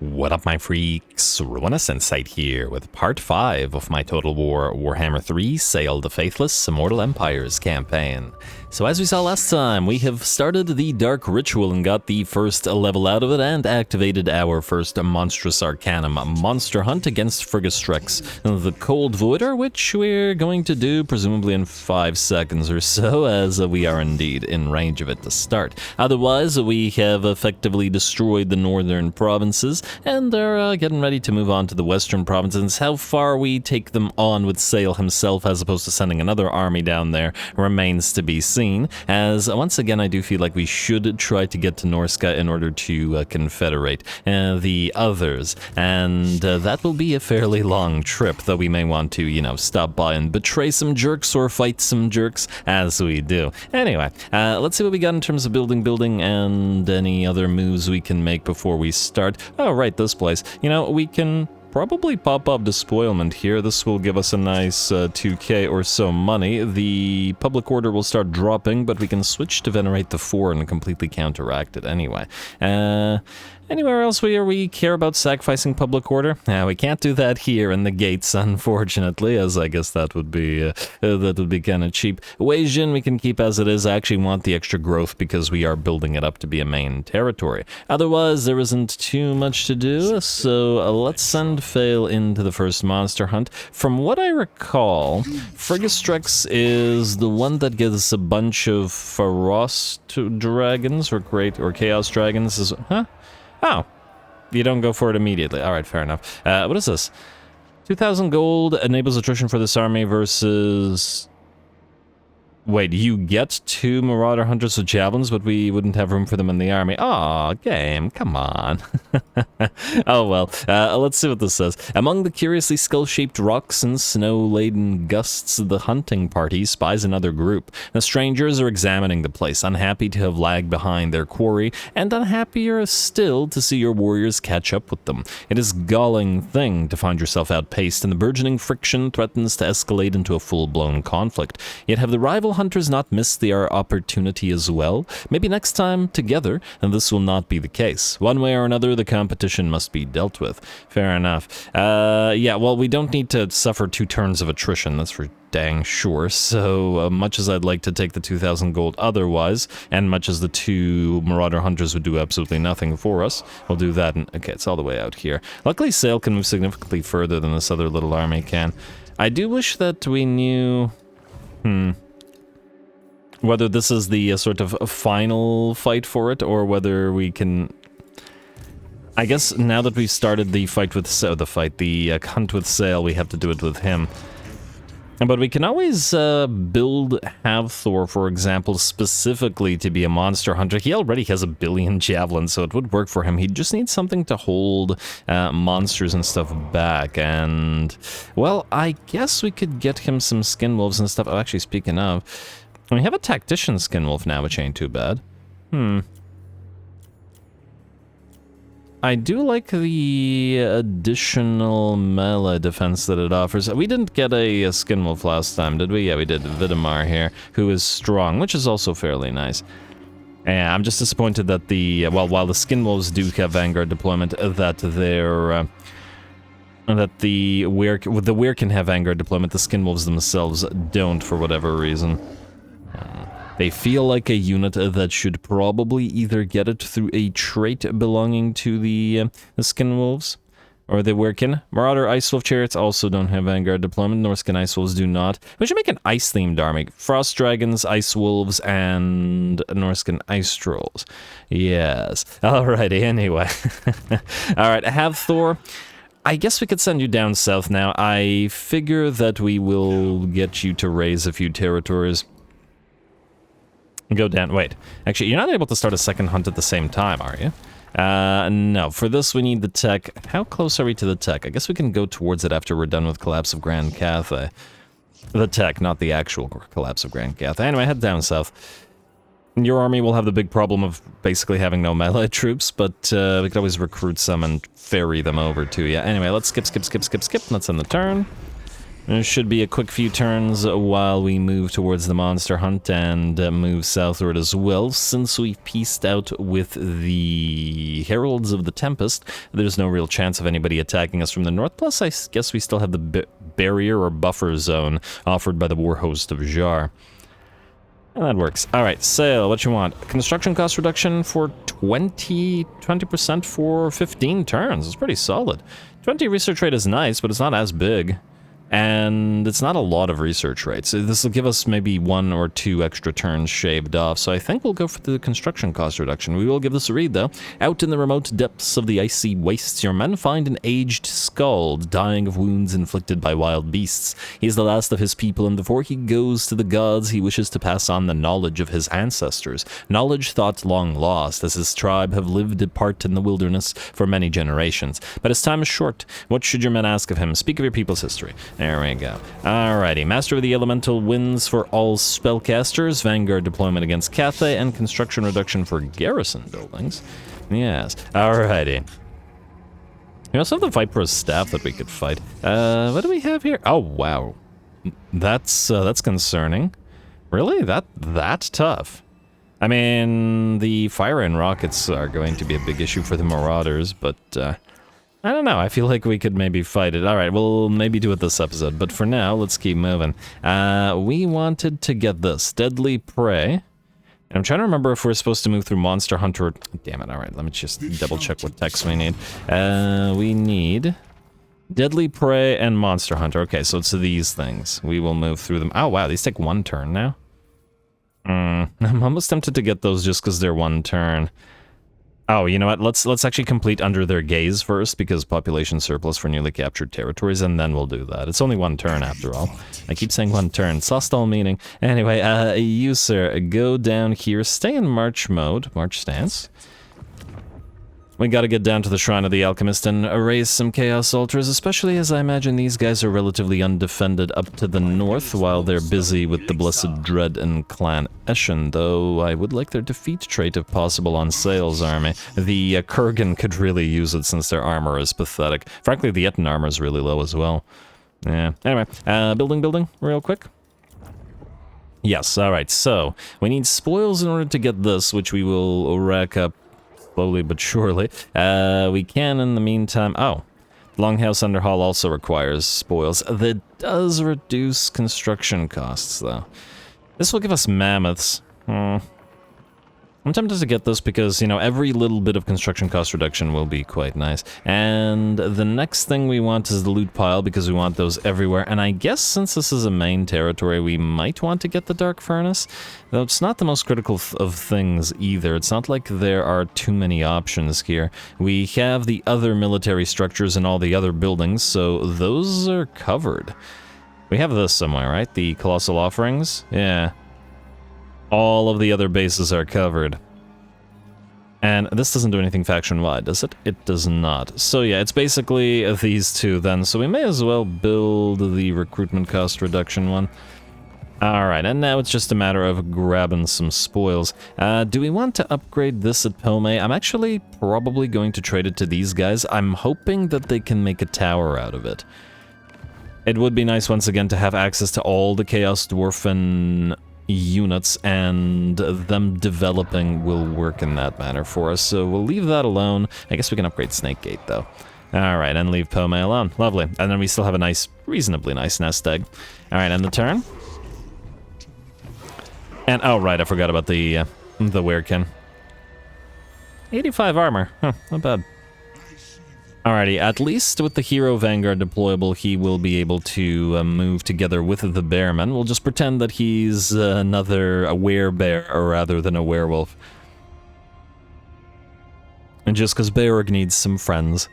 What up, my freaks? RuinusInsight here with part 5 of my Total War Warhammer 3 Sayl the Faithless Immortal Empires campaign. So as we saw last time, we have started the Dark Ritual and got the first level out of it and activated our first Monstrous Arcanum monster hunt against Frigistrex, the Cold Voider, which we're going to do presumably in 5 seconds or so, as we are indeed in range of it to start. Otherwise, we have effectively destroyed the northern provinces, and are getting ready to move on to the western provinces. How far we take them on with Sayl himself as opposed to sending another army down there remains to be seen, as once again I do feel like we should try to get to Norsca in order to confederate the others, and that will be a fairly long trip, though we may want to, you know, stop by and betray some jerks or fight some jerks as we do. Anyway, let's see what we got in terms of building and any other moves we can make before we start. Oh, right, this place. You know, we can probably pop up despoilment here. This will give us a nice 2k or so money. The public order will start dropping, but we can switch to venerate the 4 and completely counteract it anyway. Anywhere else where we care about sacrificing public order? We can't do that here in the gates, unfortunately, as I guess that would be kind of cheap. Weijin we can keep as it is. I actually want the extra growth because we are building it up to be a main territory. Otherwise, there isn't too much to do, so let's send Fail into the first monster hunt. From what I recall, Frigistrex is the one that gives a bunch of Feroz dragons or Chaos dragons. Huh? Oh, you don't go for it immediately. All right, fair enough. What is this? 2,000 gold enables attrition for this army versus... Wait, you get 2 Marauder Hunters with Javelins, but we wouldn't have room for them in the army. Aw, game, come on. Oh well, let's see what this says. Among the curiously skull-shaped rocks and snow-laden gusts, the hunting party spies another group. The strangers are examining the place, unhappy to have lagged behind their quarry, and unhappier still to see your warriors catch up with them. It is a galling thing to find yourself outpaced, and the burgeoning friction threatens to escalate into a full-blown conflict. Yet have the rival hunters not missed their opportunity as well? Maybe next time together, and this will not be the case. One way or another, the competition must be dealt with. Fair enough. Yeah, well, we don't need to suffer 2 turns of attrition, that's for dang sure. So much as I'd like to take the 2,000 gold otherwise, and much as the 2 Marauder Hunters would do absolutely nothing for us, we'll do that. And okay, it's all the way out here. Luckily, Sayl can move significantly further than this other little army can. I do wish that we knew... whether this is the sort of final fight for it, or whether we can... I guess now that we've started the fight with the hunt with Sayl, we have to do it with him. But we can always build Havthor, for example, specifically to be a monster hunter. He already has 1 billion javelins, so it would work for him. He just needs something to hold monsters and stuff back. And, well, I guess we could get him some skin wolves and stuff. Oh, actually, speaking of... we have a tactician skinwolf now, which ain't too bad. I do like the additional melee defense that it offers. We didn't get a skinwolf last time, did we? Yeah, we did. Vidamar here, who is strong, which is also fairly nice. Yeah, I'm just disappointed that the... well, while the skinwolves do have Vanguard deployment, that they're... that the Weir can have Vanguard deployment, the skinwolves themselves don't, for whatever reason. They feel like a unit that should probably either get it through a trait belonging to the Skinwolves, or the Weirkin. Marauder Ice Wolf Chariots also don't have Vanguard deployment. Norscan Ice Wolves do not. We should make an ice-themed army. Frost Dragons, Ice Wolves, and Norscan Ice Trolls. Yes. Alrighty, anyway. Alright, Havthor. I guess we could send you down south now. I figure that we will get you to raise a few territories. Go down. Wait. Actually, you're not able to start a second hunt at the same time, are you? No. For this, we need the tech. How close are we to the tech? I guess we can go towards it after we're done with Collapse of Grand Cathay. The tech, not the actual Collapse of Grand Cathay. Anyway, head down south. Your army will have the big problem of basically having no melee troops, but we could always recruit some and ferry them over to you. Anyway, let's skip. Let's end the turn. There should be a quick few turns while we move towards the monster hunt and move southward as well, since we've pieced out with the Heralds of the Tempest. There's no real chance of anybody attacking us from the north, plus I guess we still have the barrier or buffer zone offered by the war host of Jar. And that works. Alright, Sayl, what you want? Construction cost reduction for 20% for 15 turns. It's pretty solid. 20 research rate is nice, but it's not as big. And it's not a lot of research rates. This will give us maybe 1 or 2 extra turns shaved off, so I think we'll go for the construction cost reduction. We will give this a read, though. Out in the remote depths of the icy wastes, your men find an aged skald, dying of wounds inflicted by wild beasts. He is the last of his people, and before he goes to the gods, he wishes to pass on the knowledge of his ancestors. Knowledge thought long lost, as his tribe have lived apart in the wilderness for many generations. But his time is short. What should your men ask of him? Speak of your people's history. There we go. Alrighty. Master of the Elemental wins for all spellcasters, Vanguard deployment against Cathay, and construction reduction for garrison buildings. Yes. Alrighty. We also have the VIPEROUS staff that we could fight. What do we have here? Oh, wow. That's concerning. Really? That tough? I mean, the fire and rockets are going to be a big issue for the Marauders, but, I don't know, I feel like we could maybe fight it. Alright, we'll maybe do it this episode, but for now, let's keep moving. We wanted to get this, Deadly Prey. And I'm trying to remember if we're supposed to move through Monster Hunter. Damn it, alright, let me just double check what text we need. We need Deadly Prey and Monster Hunter. Okay, so it's these things. We will move through them. Oh wow, these take 1 turn now. I'm almost tempted to get those just because they're 1 turn. Oh, you know what? Let's actually complete Under Their Gaze first, because population surplus for newly captured territories, and then we'll do that. It's only 1 turn after all. I keep saying 1 turn. It's lost all meaning. Anyway, you, sir, go down here. Stay in march mode. March stance. We gotta get down to the Shrine of the Alchemist and erase some Chaos Altars, especially as I imagine these guys are relatively undefended up to the north while they're busy with the Blessed Dread and Clan Eschen, though I would like their defeat trait if possible on Sayl's army. The Kurgan could really use it since their armor is pathetic. Frankly, the Etten armor is really low as well. Yeah, anyway, building, real quick. Yes, alright, so we need spoils in order to get this, which we will rack up slowly but surely. We can, in the meantime... Oh, Longhouse Underhall also requires spoils. That does reduce construction costs, though. This will give us mammoths. I'm tempted to get this because, you know, every little bit of construction cost reduction will be quite nice. And the next thing we want is the loot pile, because we want those everywhere. And I guess since this is a main territory, we might want to get the Dark Furnace. Though it's not the most critical of things either. It's not like there are too many options here. We have the other military structures and all the other buildings, so those are covered. We have this somewhere, right? The Colossal Offerings? Yeah. All of the other bases are covered. And this doesn't do anything faction-wide, does it? It does not. So yeah, it's basically these two then, so we may as well build the recruitment cost reduction one. Alright, and now it's just a matter of grabbing some spoils. Do we want to upgrade this at Pome? I'm actually probably going to trade it to these guys. I'm hoping that they can make a tower out of it. It would be nice once again to have access to all the Chaos Dwarfen units, and them developing will work in that manner for us, so we'll leave that alone. I guess we can upgrade Snakegate though. Alright, and leave Pome alone. Lovely. And then we still have a nice, reasonably nice nest egg. Alright, end the turn. And, oh right, I forgot about the Werekin. 85 armor. Huh, not bad. Alrighty, at least with the Hero Vanguard deployable, he will be able to move together with the Bearman. We'll just pretend that he's a werebear rather than a werewolf. And just because Beorg needs some friends.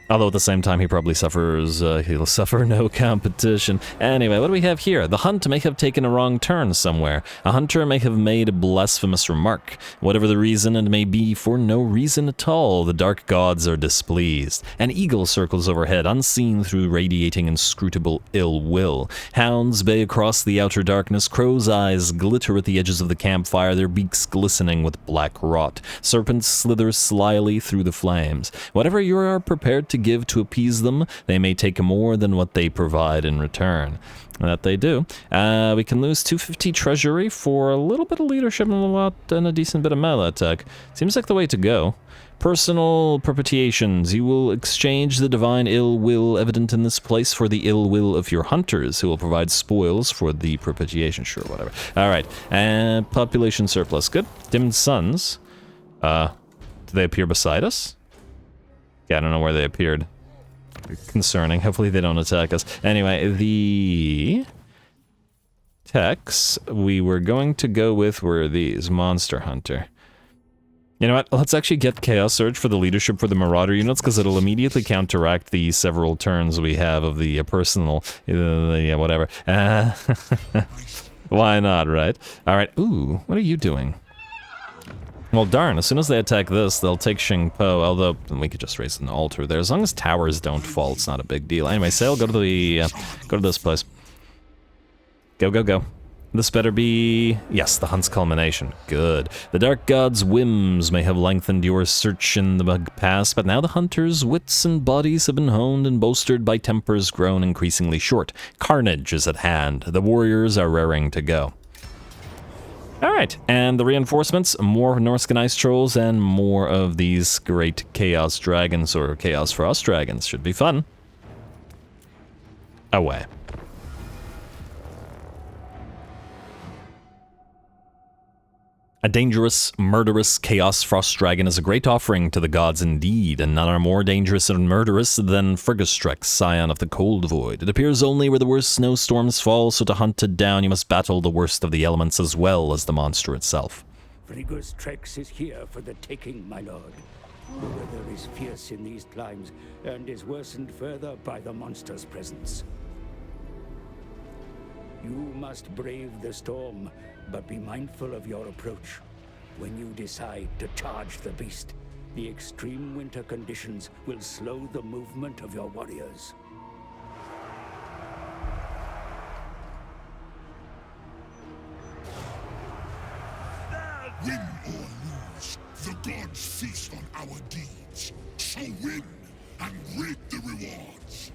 Although at the same time he probably suffers, he'll suffer no competition. Anyway, what do we have here? The hunt may have taken a wrong turn somewhere. A hunter may have made a blasphemous remark. Whatever the reason, it may be for no reason at all, the dark gods are displeased. An eagle circles overhead, unseen through radiating inscrutable ill will. Hounds bay across the outer darkness, crows' eyes glitter at the edges of the campfire, their beaks glistening with black rot. Serpents slither slyly through the flames. Whatever you are prepared to to give to appease them, they may take more than what they provide in return. And that they do. We can lose 250 treasury for a little bit of leadership and a decent bit of melee attack. Seems like the way to go. Personal perpetuations. You will exchange the divine ill will evident in this place for the ill will of your hunters, who will provide spoils for the perpetuation. Sure, whatever. Alright, and population surplus. Good. Dimmed suns. Do they appear beside us? Yeah, I don't know where they appeared. Concerning. Hopefully they don't attack us. Anyway, the techs we were going to go with were these. Monster Hunter. You know what? Let's actually get Chaos Surge for the leadership for the Marauder units, because it'll immediately counteract the several turns we have of the personal... yeah, whatever. Why not, right? Alright. Ooh, what are you doing? Well, darn, as soon as they attack this, they'll take Xingpo, although we could just raise an altar there. As long as towers don't fall, it's not a big deal. Anyway, Sayl, go to this place. Go, go, go. This better be... Yes, the hunt's culmination. Good. The Dark God's whims may have lengthened your search in the past, but now the hunter's wits and bodies have been honed and bolstered by tempers grown increasingly short. Carnage is at hand. The warriors are raring to go. Alright, and the reinforcements, more Norscan ice trolls and more of these great chaos dragons, or chaos frost dragons. Should be fun. Away. A dangerous, murderous Chaos Frost Dragon is a great offering to the gods indeed, and none are more dangerous and murderous than Frigastrex, scion of the Cold Void. It appears only where the worst snowstorms fall, so to hunt it down you must battle the worst of the elements as well as the monster itself. Frigastrex is here for the taking, my lord. The weather is fierce in these climes, and is worsened further by the monster's presence. You must brave the storm, but be mindful of your approach. When you decide to charge the beast, the extreme winter conditions will slow the movement of your warriors. Win or lose, the gods feast on our deeds. So win and reap the rewards.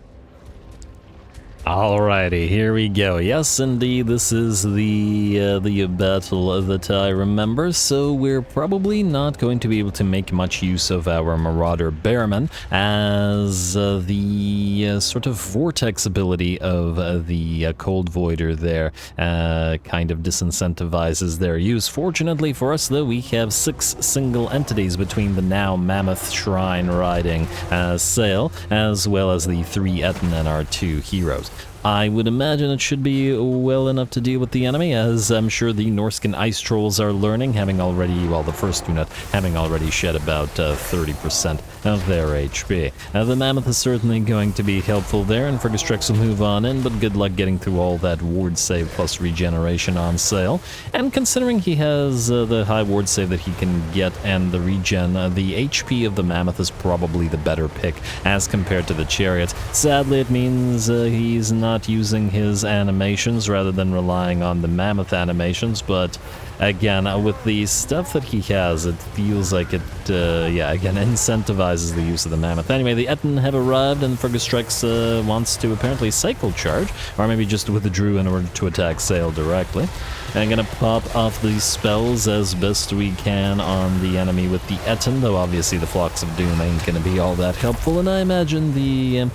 Alrighty, here we go. Yes, indeed, this is the battle that I remember, so we're probably not going to be able to make much use of our Marauder Bearman, as the sort of vortex ability of the Cold Voider there kind of disincentivizes their use. Fortunately for us, though, we have 6 single entities between the now Mammoth Shrine riding Sayl, as well as the 3 Etten and our 2 heroes. I would imagine it should be well enough to deal with the enemy, as I'm sure the Norscan ice trolls are learning, having already, well, the first unit having already shed about 30% of their HP. The Mammoth is certainly going to be helpful there, and Frigastrex will move on in, but good luck getting through all that ward save plus regeneration on Sayl. And considering he has the high ward save that he can get and the regen, the HP of the Mammoth is probably the better pick as compared to the Chariots. Sadly, it means he's not using his animations rather than relying on the Mammoth animations, but again, with the stuff that he has, it feels like it, yeah, again, incentivizes the use of the Mammoth. Anyway, the Etten have arrived, and Frigastrex wants to apparently cycle charge, or maybe just withdrew in order to attack Sayl directly. I'm gonna pop off these spells as best we can on the enemy with the Etten, though obviously the Flocks of Doom ain't gonna be all that helpful, and I imagine the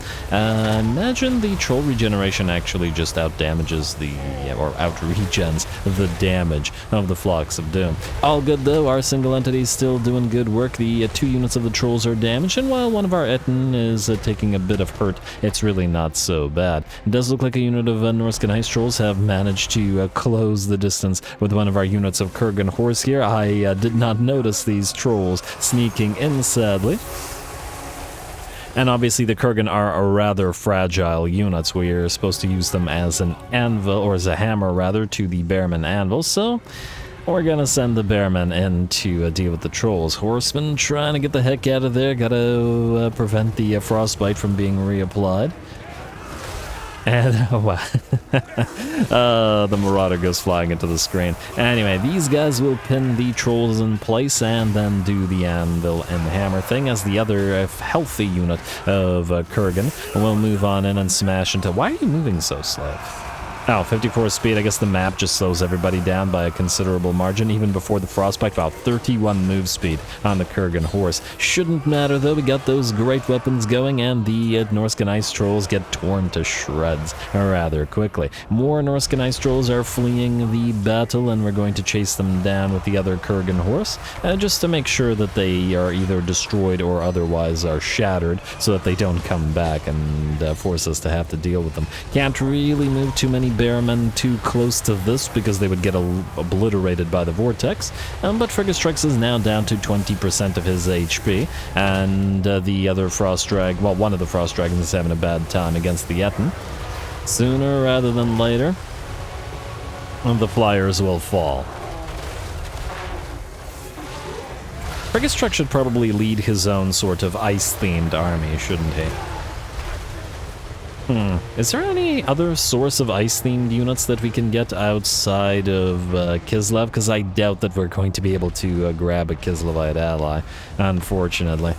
troll regeneration actually just out-damages the, or out-regens the damage of the Flocks of Doom. All good though, our single entity's still doing good work. The 2 units of the trolls are damaged, and while one of our Etten is taking a bit of hurt, it's really not so bad. It does look like a unit of Norscan ice trolls have managed to close the distance with one of our units of Kurgan horse here. I did not notice these trolls sneaking in, sadly. And obviously the Kurgan are rather fragile units. We're supposed to use them as an anvil, or as a hammer rather, to the Bearman anvil, so we're gonna send the Bearman in to deal with the trolls. Horsemen trying to get the heck out of there, gotta prevent the frostbite from being reapplied. And, oh, wow. The Marauder goes flying into the screen. Anyway, these guys will pin the trolls in place and then do the anvil and hammer thing as the other healthy unit of Kurgan will move on in and smash into... Why are you moving so slow? Oh, 54 speed. I guess the map just slows everybody down by a considerable margin, even before the frostbite. Wow, 31 move speed on the Kurgan horse. Shouldn't matter, though. We got those great weapons going, and the Norscan ice trolls get torn to shreds rather quickly. More Norscan ice trolls are fleeing the battle, and we're going to chase them down with the other Kurgan horse, just to make sure that they are either destroyed or otherwise are shattered, so that they don't come back and force us to have to deal with them. Can't really move too many Bearmen too close to this because they would get obliterated by the vortex, but Frigastrix is now down to 20% of his HP, and the other Frost Drag, well, one of the Frost Dragons is having a bad time against the Etten. Sooner rather than later, the Flyers will fall. Frigastrix should probably lead his own sort of ice-themed army, shouldn't he? Is there any other source of ice-themed units that we can get outside of Kislev? Because I doubt that we're going to be able to grab a Kislevite ally, unfortunately.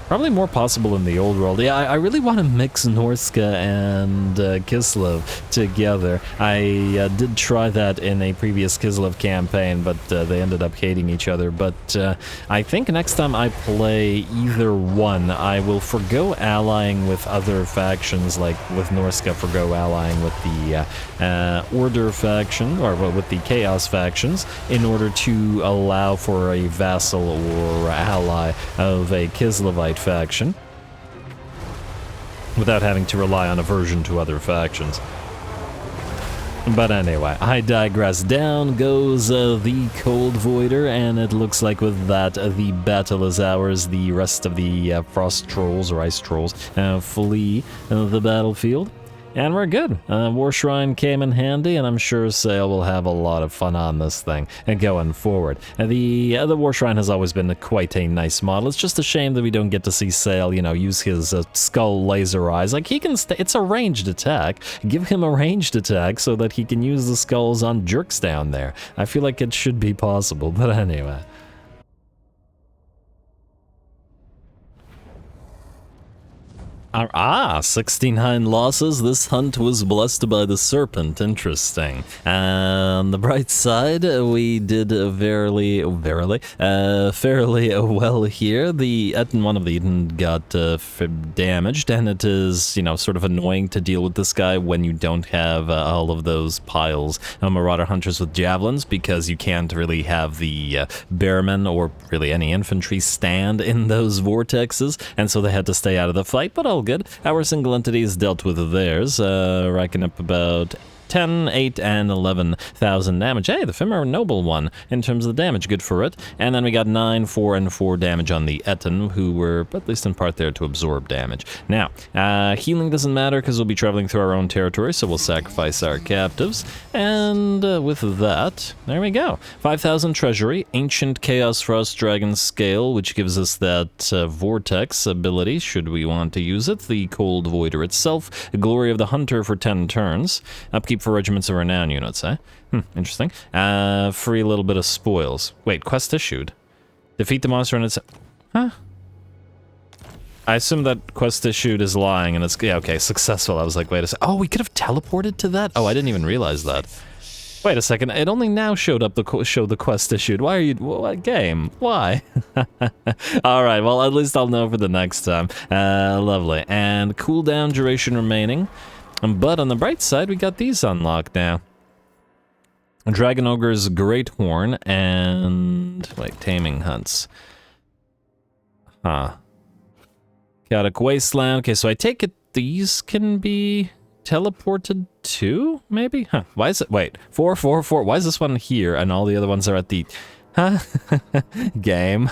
Probably more possible in the old world. Yeah, I really want to mix Norsca and Kislev together. I did try that in a previous Kislev campaign, but they ended up hating each other. But I think next time I play either one, I will forgo allying with other factions, like with Norsca, forgo allying with the Order faction, or well, with the Chaos factions, in order to allow for a vassal or ally of a Kislevite faction without having to rely on aversion to other factions. But anyway, I digress. Down goes the Cold Voider, and it looks like with that the battle is ours. The rest of the Frost Trolls, or Ice Trolls, flee the battlefield. And we're good. War Shrine came in handy, and I'm sure Sayl will have a lot of fun on this thing going forward. The War Shrine has always been quite a nice model. It's just a shame that we don't get to see Sayl, you know, use his skull laser eyes. Like, he can it's a ranged attack. Give him a ranged attack so that he can use the skulls on jerks down there. I feel like it should be possible, but anyway. 69 losses. This hunt was blessed by the serpent. Interesting. On the bright side, we did fairly well here. One of the Eden got damaged, and it is, you know, sort of annoying to deal with this guy when you don't have all of those piles of Marauder Hunters with javelins, because you can't really have the Bearmen or really any infantry stand in those vortexes, and so they had to stay out of the fight, but all good. Our single entities dealt with theirs, racking up about 10, 8, and 11,000 damage. Hey, the Fimmer Noble won in terms of the damage. Good for it. And then we got 9, 4, and 4 damage on the Etten, who were at least in part there to absorb damage. Now, healing doesn't matter because we'll be traveling through our own territory, so we'll sacrifice our captives. And with that, there we go. 5,000 treasury, Ancient Chaos Frost Dragon Scale, which gives us that Vortex ability, should we want to use it. The Cold Voider itself, Glory of the Hunter for 10 turns. Upkeep for Regiments of Renown units, eh? Interesting. Free little bit of spoils. Wait, quest issued. Defeat the monster and its... Huh? I assume that quest issued is lying, and it's... Yeah, okay, successful. I was like, wait a second. Oh, we could have teleported to that? Oh, I didn't even realize that. Wait a second. It only now showed up the quest issued. Why are you... What game? Why? Alright, well, at least I'll know for the next time. Lovely. And cooldown duration remaining. But on the bright side, we got these unlocked now. Dragon Ogre's Great Horn and... Wait, Taming Hunts. Huh. Chaotic Wasteland. Okay, so I take it these can be teleported too, maybe? Huh, why is it... Wait, 4, 4, 4. Why is this one here and all the other ones are at the... Game.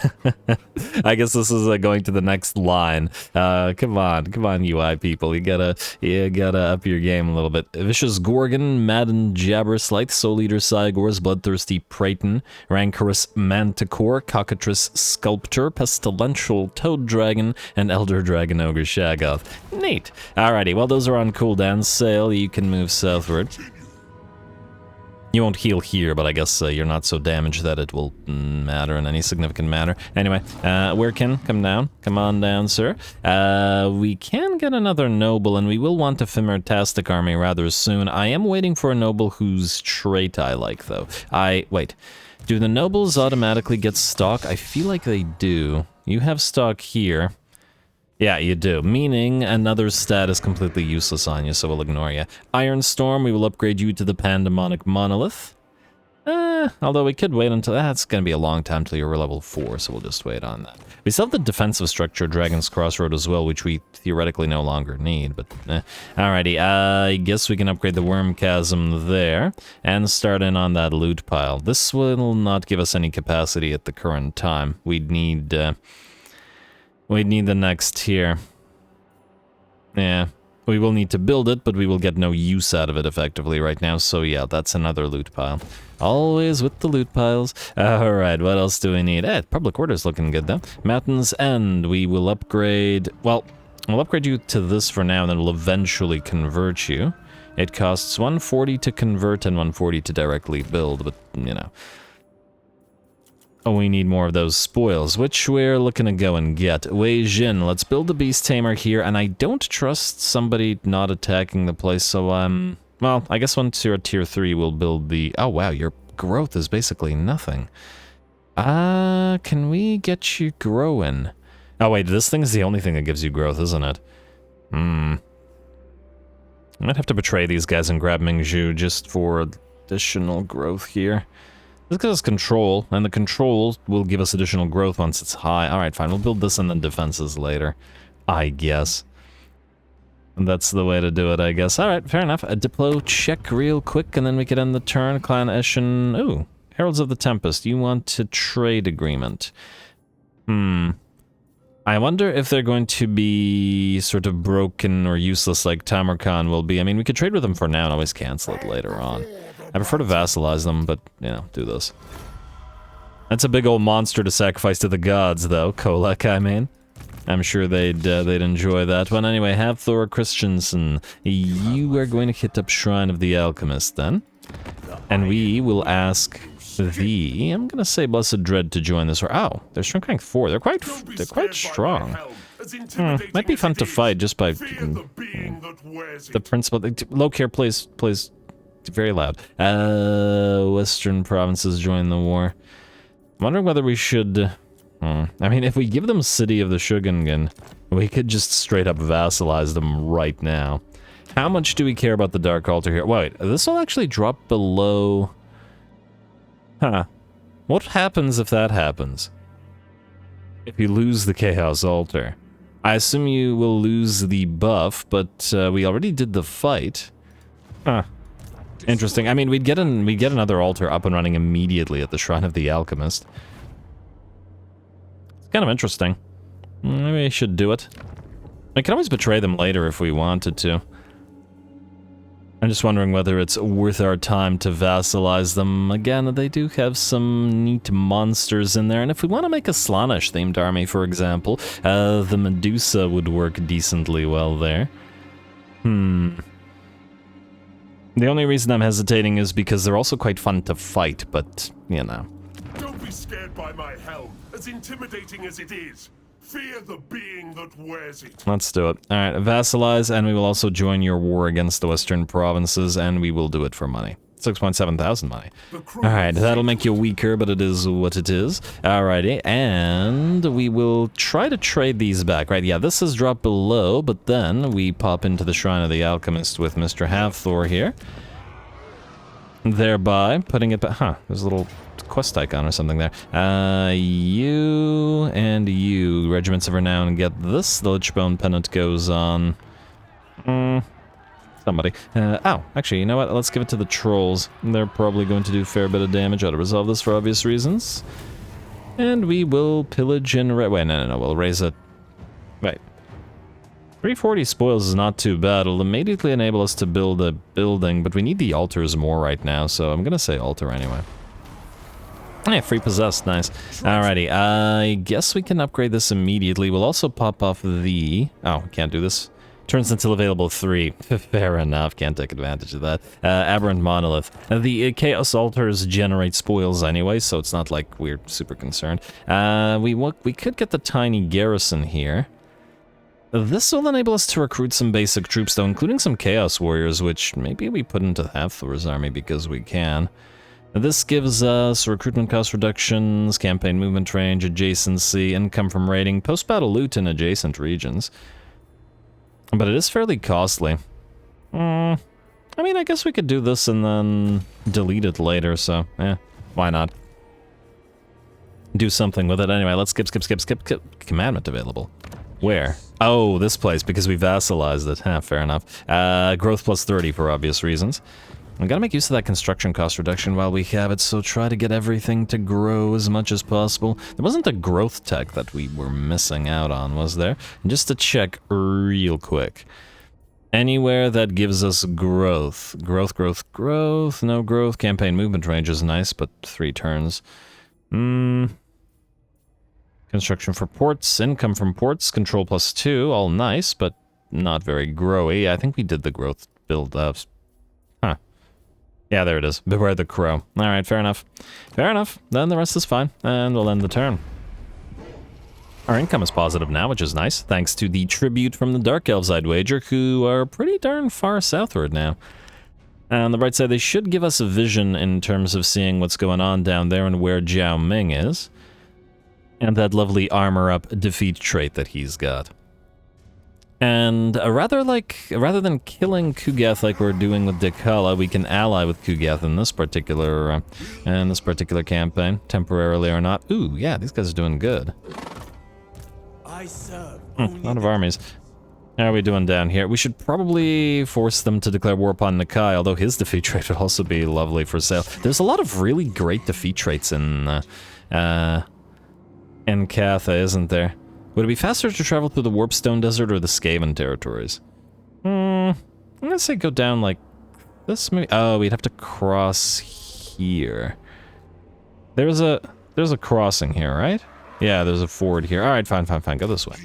I guess this is going to the next line. Come on, UI people. You gotta up your game a little bit. Vicious Gorgon, Madden Jabber, Slythe, Soul Eater, Cygors, Bloodthirsty Praeton, Rancorous Manticore, Cockatrice Sculptor, Pestilential Toad Dragon, and Elder Dragon Ogre Shaggoth. Neat. Alrighty, well those are on cooldown. Sayl, you can move southward. You won't heal here, but I guess you're not so damaged that it will matter in any significant manner. Anyway, Wirkin, come down. Come on down, sir. We can get another noble, and we will want a Fimmertastic army rather soon. I am waiting for a noble whose trait I like, though. Wait. Do the nobles automatically get stock? I feel like they do. You have stock here. Yeah, you do. Meaning another stat is completely useless on you, so we'll ignore you. Iron Storm, we will upgrade you to the Pandemonic Monolith. Although we could wait until... That's going to be a long time till you're level 4, so we'll just wait on that. We still have the defensive structure, Dragon's Crossroad as well, which we theoretically no longer need, but... Alrighty, I guess we can upgrade the Worm Chasm there, and start in on that loot pile. This will not give us any capacity at the current time. We'd need the next tier. Yeah, we will need to build it, but we will get no use out of it effectively right now, so yeah, that's another loot pile. Always with the loot piles. Alright, what else do we need? Public Order's looking good though. Mountain's End, we will upgrade... Well, we'll upgrade you to this for now, and then we'll eventually convert you. It costs 140 to convert and 140 to directly build, but, you know... Oh, we need more of those spoils, which we're looking to go and get. Wei Jin, let's build the Beast Tamer here, and I don't trust somebody not attacking the place, so, well, I guess once you're at tier 3, we'll build the... Oh, wow, your growth is basically nothing. Can we get you growing? Oh, wait, this thing is the only thing that gives you growth, isn't it? I might have to betray these guys and grab Mingzhu just for additional growth here. This gives us control, and the control will give us additional growth once it's high. Alright, fine, we'll build this and then defenses later, I guess. And that's the way to do it, I guess. Alright, fair enough. A Diplo check real quick, and then we could end the turn. Clan Eshin... Ooh, Heralds of the Tempest. You want a trade agreement. I wonder if they're going to be sort of broken or useless like Tamarkan will be. I mean, we could trade with them for now and always cancel it later on. I prefer to vassalize them, but, you know, do this. That's a big old monster to sacrifice to the gods, though, Kolek, I mean. I'm sure they'd enjoy that one. Anyway, Havthor Christensen, you are going to hit up Shrine of the Alchemist, then. And we will ask the... I'm going to say Blessed Dread to join this. Oh, they're strength rank 4. They're quite strong. Might be fun to fight just by... the principle... Low care plays very loud. Western provinces join the war. I'm wondering whether we should... I mean, if we give them City of the Shogungan, we could just straight up vassalize them right now. How much do we care about the Dark Altar here? Wait, this will actually drop below... What happens if that happens? If you lose the Chaos Altar? I assume you will lose the buff, but we already did the fight. Interesting. I mean, we'd get another altar up and running immediately at the Shrine of the Alchemist. It's kind of interesting. Maybe I should do it. I can always betray them later if we wanted to. I'm just wondering whether it's worth our time to vassalize them. Again, they do have some neat monsters in there, and if we want to make a Slaanesh-themed army, for example, the Medusa would work decently well there. The only reason I'm hesitating is because they're also quite fun to fight, but, you know. Don't be scared by my helm, as intimidating as it is. Fear the being that wears it. Let's do it. Alright, vassalize, and we will also join your war against the Western provinces, and we will do it for money. 6.7 thousand money. Alright, that'll make you weaker, but it is what it is. Alrighty, and we will try to trade these back, right? Yeah, this is dropped below, but then we pop into the Shrine of the Alchemist with Mr. Havthor here. Thereby putting it back. There's a little quest icon or something there. You and you, Regiments of Renown, get this. The Lichbone Pennant goes on. Somebody. Oh, actually, you know what? Let's give it to the trolls. They're probably going to do a fair bit of damage. I'll resolve this for obvious reasons. And we will pillage and... Wait, no. We'll raise it. Wait. 340 spoils is not too bad. It'll immediately enable us to build a building, but we need the altars more right now, so I'm gonna say altar anyway. Yeah, free possessed, nice. Alrighty, I guess we can upgrade this immediately. We'll also pop off the... Oh, we can't do this. Turns until available 3. Fair enough, can't take advantage of that. Aberrant Monolith. The Chaos Altars generate spoils anyway, so it's not like we're super concerned. We could get the tiny garrison here. This will enable us to recruit some basic troops, though, including some Chaos Warriors, which maybe we put into Hathor's army because we can. This gives us recruitment cost reductions, campaign movement range, adjacency, income from raiding, post-battle loot in adjacent regions. But it is fairly costly. I mean, I guess we could do this and then delete it later, so, why not? Do something with it. Anyway, let's skip. Commandment available. Where? Oh, this place, because we vassalized it. Fair enough. Growth plus 30 for obvious reasons. We gotta make use of that construction cost reduction while we have it, so try to get everything to grow as much as possible. There wasn't a growth tech that we were missing out on, was there? And just to check real quick. Anywhere that gives us growth. Growth. No growth. Campaign movement range is nice, but 3 turns. Construction for ports, income from ports, control plus 2, all nice, but not very growy. I think we did the growth build-ups. Yeah, there it is. Beware the crow. Alright, fair enough. Fair enough. Then the rest is fine, and we'll end the turn. Our income is positive now, which is nice, thanks to the tribute from the Dark Elves, I'd wager, who are pretty darn far southward now. And on the bright side, they should give us a vision in terms of seeing what's going on down there and where Jiao Ming is. And that lovely armor-up defeat trait that he's got. And rather than killing Kugath like we're doing with Dekala, we can ally with Kugath in this particular campaign, temporarily or not. Ooh, yeah, these guys are doing good. A lot of armies. How are we doing down here? We should probably force them to declare war upon Nakai, although his defeat trait would also be lovely for sale. There's a lot of really great defeat traits in Katha, isn't there? Would it be faster to travel through the Warpstone Desert or the Skaven territories? I'm gonna say go down like this, maybe. Oh, we'd have to cross here. There's a crossing here, right? Yeah, there's a ford here. Alright, fine. Go this way.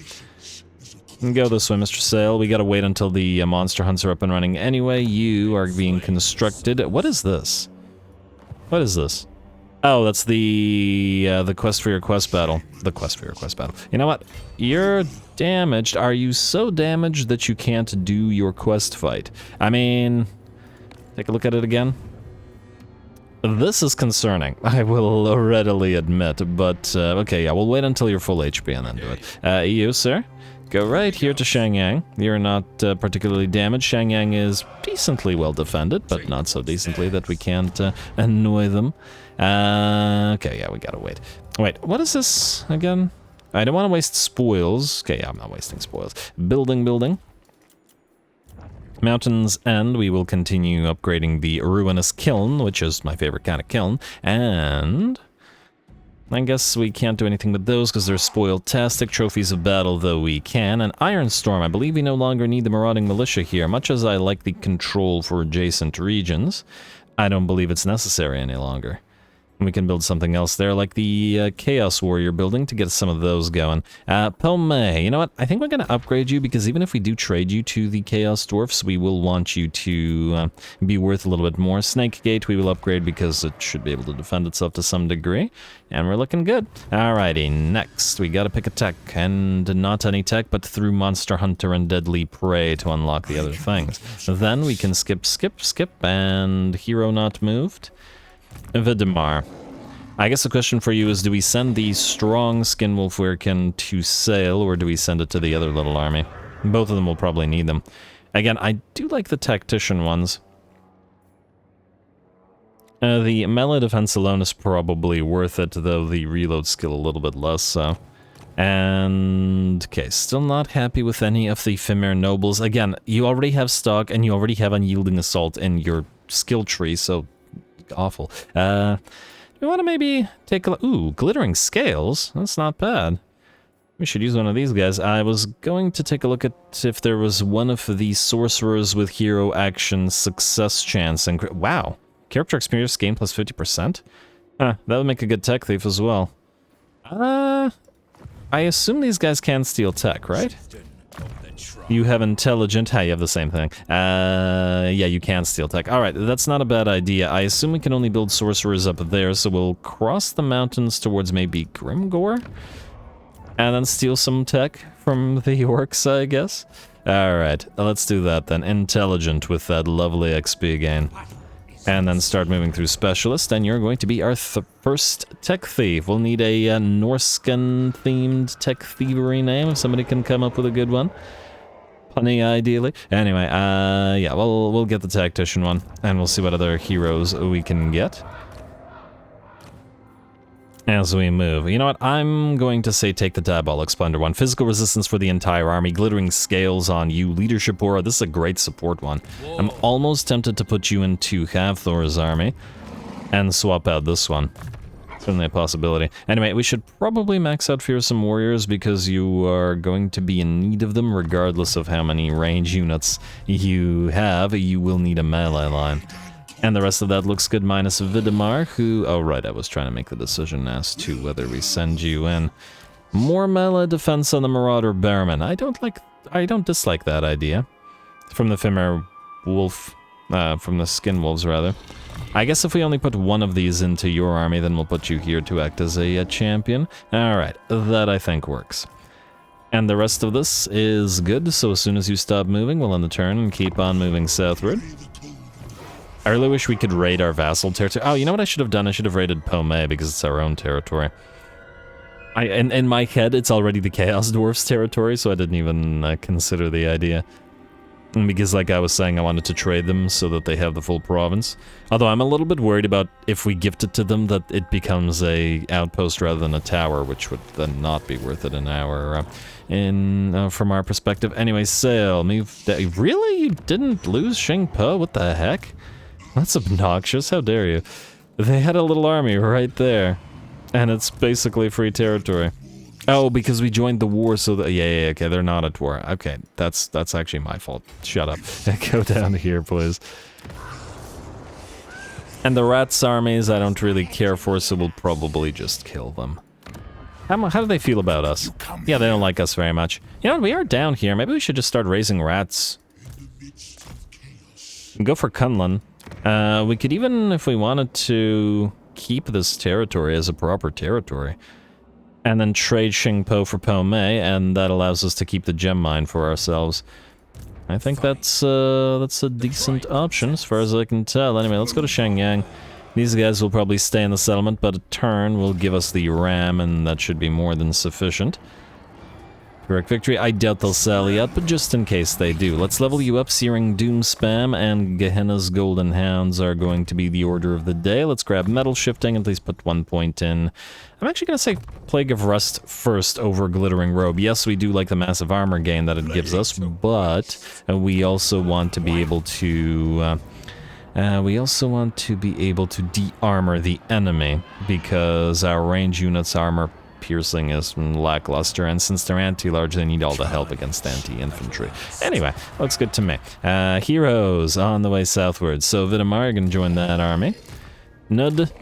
Go this way, Mr. Sayl. We gotta wait until the monster hunts are up and running. Anyway, you are being constructed. What is this? What is this? Oh, that's the quest for your quest battle. The quest for your quest battle. You know what? You're damaged. Are you so damaged that you can't do your quest fight? I mean, take a look at it again. This is concerning, I will readily admit, but okay, yeah, we'll wait until you're full HP and then do it. You, sir? Go right here to Shangyang. You're not particularly damaged. Shangyang is decently well defended, but not so decently that we can't annoy them. Okay, yeah, we gotta wait. Wait, what is this again? I don't want to waste spoils. Okay, yeah, I'm not wasting spoils. Building. Mountains End, we will continue upgrading the Ruinous Kiln, which is my favorite kind of kiln, and I guess we can't do anything with those because they're spoil-tastic. Trophies of Battle, though we can. And Iron Storm, I believe we no longer need the Marauding Militia here. Much as I like the control for adjacent regions, I don't believe it's necessary any longer. We can build something else there, like the Chaos Warrior building, to get some of those going. Pelme, you know what? I think we're going to upgrade you, because even if we do trade you to the Chaos Dwarfs, we will want you to be worth a little bit more. Snakegate, we will upgrade because it should be able to defend itself to some degree. And we're looking good. Alrighty, next, we got to pick a tech. And not any tech, but through Monster Hunter and Deadly Prey to unlock the other things. Then we can skip, and Hero Not Moved. Vidimar. I guess the question for you is, do we send the strong Skinwolf Werekin to Sayl, or do we send it to the other little army? Both of them will probably need them. Again, I do like the Tactician ones. The melee defense alone is probably worth it, though the reload skill a little bit less so. And, okay, still not happy with any of the Femir nobles. Again, you already have stock and you already have unyielding assault in your skill tree, so awful. We want to maybe take a look. Ooh, glittering scales. That's not bad. We should use one of these guys. I was going to take a look at if there was one of the sorcerers with hero action success chance. And wow, character experience gain plus 50%? Huh, that would make a good tech thief as well. I assume these guys can steal tech, right? You have intelligent. Hi, you have the same thing. Yeah, you can steal tech. Alright, that's not a bad idea. I assume we can only build sorcerers up there, so we'll cross the mountains towards maybe Grimgore? And then steal some tech from the orcs, I guess? Alright, let's do that then. Intelligent with that lovely XP gain. And then start moving through Specialist, and you're going to be our first tech thief. We'll need a Norscan-themed tech thievery name, if somebody can come up with a good one. Punny, ideally. Anyway, yeah, we'll get the tactician one, and we'll see what other heroes we can get as we move. You know what? I'm going to say take the Diabolic Splendor one. Physical resistance for the entire army. Glittering scales on you. Leadership aura. This is a great support one. Whoa. I'm almost tempted to put you into Havthor's army and swap out this one. Certainly a possibility. Anyway, we should probably max out Fearsome Warriors because you are going to be in need of them regardless of how many range units you have. You will need a melee line. And the rest of that looks good, minus Vidamar, who... Oh, right, I was trying to make the decision as to whether we send you in. More melee defense on the Marauder Bearman. I don't dislike that idea. From the Femir Wolf... from the Skin Wolves, rather. I guess if we only put one of these into your army, then we'll put you here to act as a champion. Alright, that I think works. And the rest of this is good, so as soon as you stop moving, we'll end the turn and keep on moving southward. I really wish we could raid our vassal territory. Oh, you know what I should have done? I should have raided Pomei because it's our own territory. In my head, it's already the Chaos Dwarfs territory, so I didn't even consider the idea. And because, like I was saying, I wanted to trade them so that they have the full province. Although I'm a little bit worried about if we gift it to them that it becomes a outpost rather than a tower, which would then not be worth it in our... from our perspective. Anyway, Sayl, really? You didn't lose Xingpo? What the heck? That's obnoxious, how dare you. They had a little army right there. And it's basically free territory. Oh, because we joined the war, so that... Yeah, okay, they're not at war. Okay, that's actually my fault. Shut up. Go down here, please. And the rats' armies I don't really care for, so we'll probably just kill them. How do they feel about us? Yeah, they don't like us very much. You know, we are down here. Maybe we should just start raising rats. Go for Kunlun. We could even, if we wanted to, keep this territory as a proper territory. And then trade Xingpo for Pomei, and that allows us to keep the gem mine for ourselves. I think that's a decent option, as far as I can tell. Anyway, let's go to Shenyang. These guys will probably stay in the settlement, but a turn will give us the ram, and that should be more than sufficient. Correct victory. I doubt they'll sally out, but just in case they do. Let's level you up. Searing Doom Spam and Gehenna's Golden Hounds are going to be the order of the day. Let's grab Metal Shifting and at least put 1 point in. I'm actually going to say Plague of Rust first over Glittering Robe. Yes, we do like the massive armor gain that it gives us, but we also want to be able to... de-armor the enemy, because our range units' armor piercing is lackluster, and since they're anti-large, they need all the help against anti-infantry. Anyway, looks good to me. Heroes on the way southward. So Vidamar, you're going to join that army. Nud,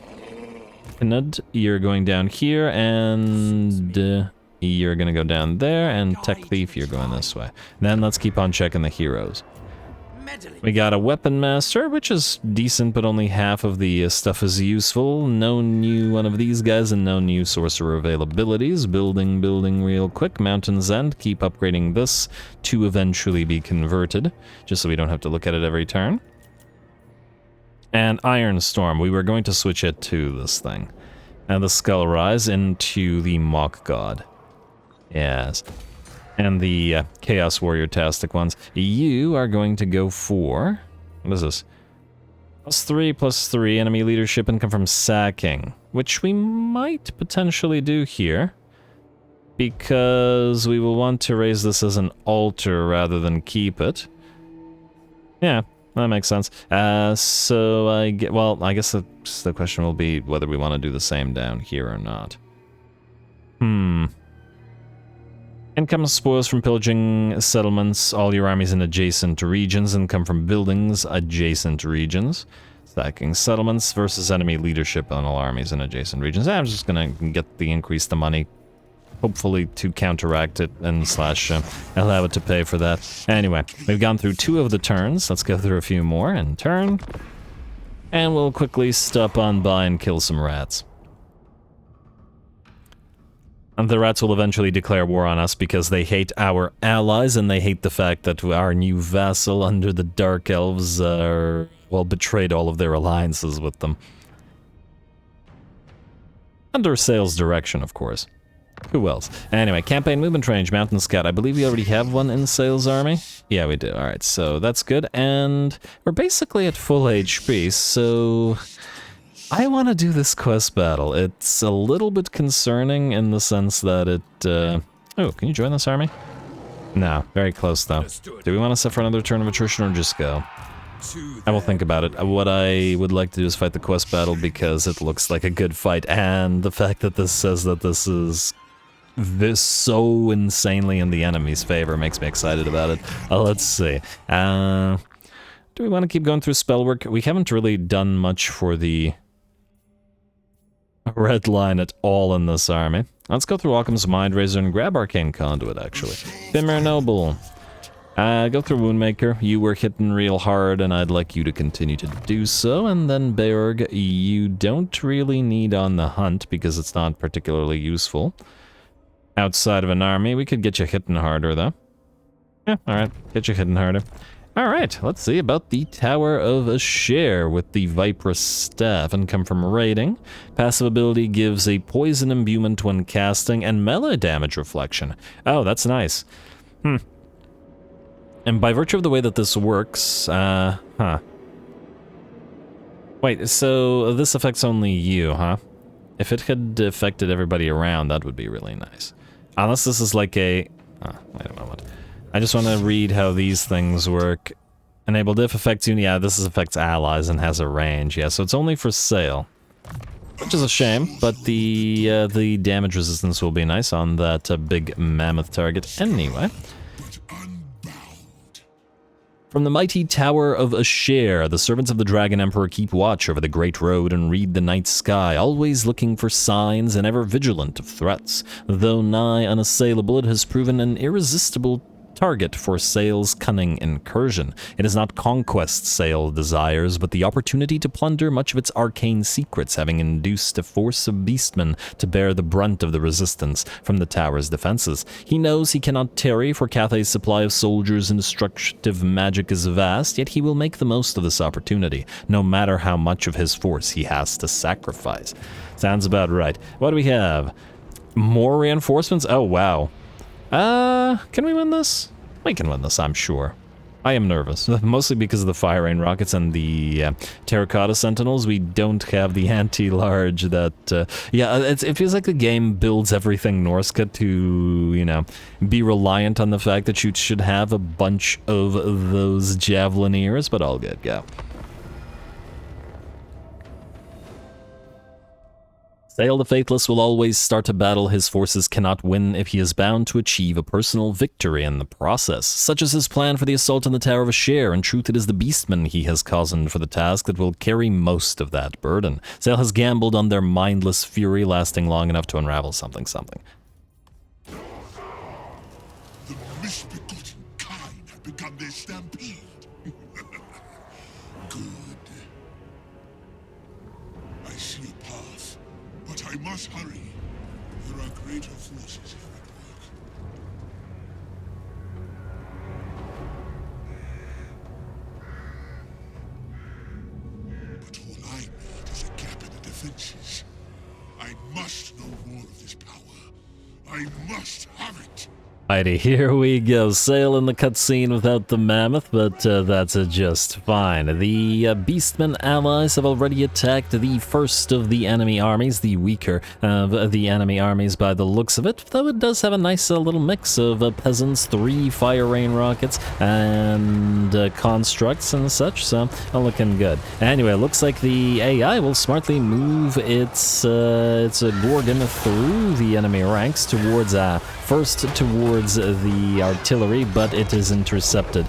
you're going down here, and you're going to go down there, and Tech Thief, you're going this way. Then let's keep on checking the heroes. We got a Weapon Master, which is decent, but only half of the stuff is useful. No new one of these guys, and no new Sorcerer availabilities. Building real quick. Mountain's End, keep upgrading this to eventually be converted, just so we don't have to look at it every turn. And Iron Storm, we were going to switch it to this thing. And the Skull Rise into the Mock God. Yes. And the Chaos Warrior-tastic ones. You are going to go for... What is this? +3/+3 enemy leadership income from sacking. Which we might potentially do here. because we will want to raise this as an altar rather than keep it. Yeah, that makes sense. So I get, well, I guess the question will be whether we want to do the same down here or not. Income spoils from pillaging settlements, all your armies in adjacent regions. Income from buildings, adjacent regions. Stacking settlements versus enemy leadership on all armies in adjacent regions. I'm just gonna get the increase the money, hopefully to counteract it and slash allow it to pay for that. Anyway, we've gone through 2 of the turns. Let's go through a few more in turn. And we'll quickly stop on by and kill some rats. And the rats will eventually declare war on us because they hate our allies and they hate the fact that our new vassal under the Dark Elves well, betrayed all of their alliances with them. Under Sayl's direction, of course. Who else? Anyway, campaign movement range, Mountain Scout. I believe we already have one in Sayl's army. Yeah, we do. Alright, so that's good. And we're basically at full HP, so I want to do this quest battle. It's a little bit concerning in the sense that it... Oh, can you join this army? No, very close though. Do we want to set for another turn of attrition or just go? I will think about it. What I would like to do is fight the quest battle because it looks like a good fight, and the fact that this says that this is so insanely in the enemy's favor makes me excited about it. Let's see. Do we want to keep going through spell work? We haven't really done much for the red line at all in this army. Let's go through Occam's Mind Razor and grab Arcane Conduit, actually. Fimir Noble. Go through Woundmaker. You were hitting real hard, and I'd like you to continue to do so. And then Beorg, you don't really need on the hunt, because it's not particularly useful. Outside of an army, we could get you hitting harder, though. Yeah, alright. Get you hitting harder. Alright, let's see about the Tower of Ashshair with the Viperous Staff. Income from raiding. Passive ability gives a poison imbuement when casting, and melee damage reflection. Oh, that's nice. And by virtue of the way that this works, Wait, so this affects only you, huh? If it had affected everybody around, that would be really nice. Unless this is like a... wait a moment. I just want to read how these things work. Enable diff affects you, yeah, this affects allies and has a range, yeah, so it's only for Sayl. Which is a shame, but the damage resistance will be nice on that big mammoth target anyway. From the mighty Tower of Ashshair, the servants of the Dragon Emperor keep watch over the Great Road and read the night sky, always looking for signs and ever vigilant of threats. Though nigh unassailable, it has proven an irresistible target for Sayl's cunning incursion. It is not conquest Sayl desires, but the opportunity to plunder much of its arcane secrets, having induced a force of beastmen to bear the brunt of the resistance from the tower's defenses. He knows he cannot tarry, for Cathay's supply of soldiers and destructive magic is vast, yet he will make the most of this opportunity, no matter how much of his force he has to sacrifice. Sounds about right. What do we have? More reinforcements? Oh, wow. Can we win this? We can win this, I'm sure. I am nervous, mostly because of the Fire Rain Rockets and the Terracotta Sentinels. We don't have the anti-large that... yeah, it feels like the game builds everything Norsca to, you know, be reliant on the fact that you should have a bunch of those Javelineers, but all good, go. Sayl the Faithless will always start a battle his forces cannot win if he is bound to achieve a personal victory in the process. Such is his plan for the assault on the Tower of Ashshair. In truth, it is the beastmen he has cozened for the task that will carry most of that burden. Sayl has gambled on their mindless fury lasting long enough to unravel something. The misbegotten kind have begun their stampede. Good. I see a path. But I must hurry. There are greater forces at work. But all I need is a gap in the defenses. I must know more of this power. I must have it. Alrighty, here we go. Sayl in the cutscene without the mammoth, but that's just fine. The Beastmen allies have already attacked the first of the enemy armies, the weaker of the enemy armies by the looks of it, though it does have a nice little mix of peasants, 3 fire rain rockets, and constructs and such, so looking good. Anyway, it looks like the AI will smartly move its Gorgon through the enemy ranks towards first towards the artillery, but it is intercepted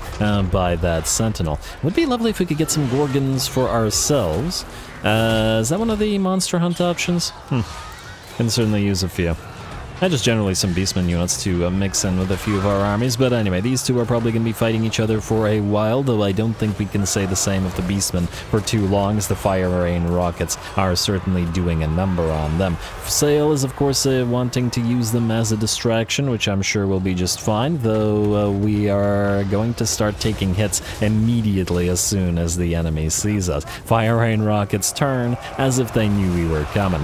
by that sentinel. Would be lovely if we could get some Gorgons for ourselves. Is that one of the monster hunt options? Can certainly use a few. And just generally some Beastmen units to mix in with a few of our armies. But anyway, these two are probably going to be fighting each other for a while, though I don't think we can say the same of the Beastmen for too long, as the fire rain rockets are certainly doing a number on them. Sayl is, of course, wanting to use them as a distraction, which I'm sure will be just fine, though we are going to start taking hits immediately as soon as the enemy sees us. Fire rain rockets turn as if they knew we were coming.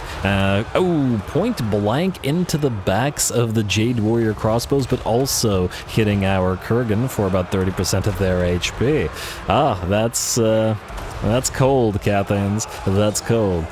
Point blank into the backs of the Jade Warrior crossbows, but also hitting our Kurgan for about 30% of their HP. That's cold, Cathans. That's cold.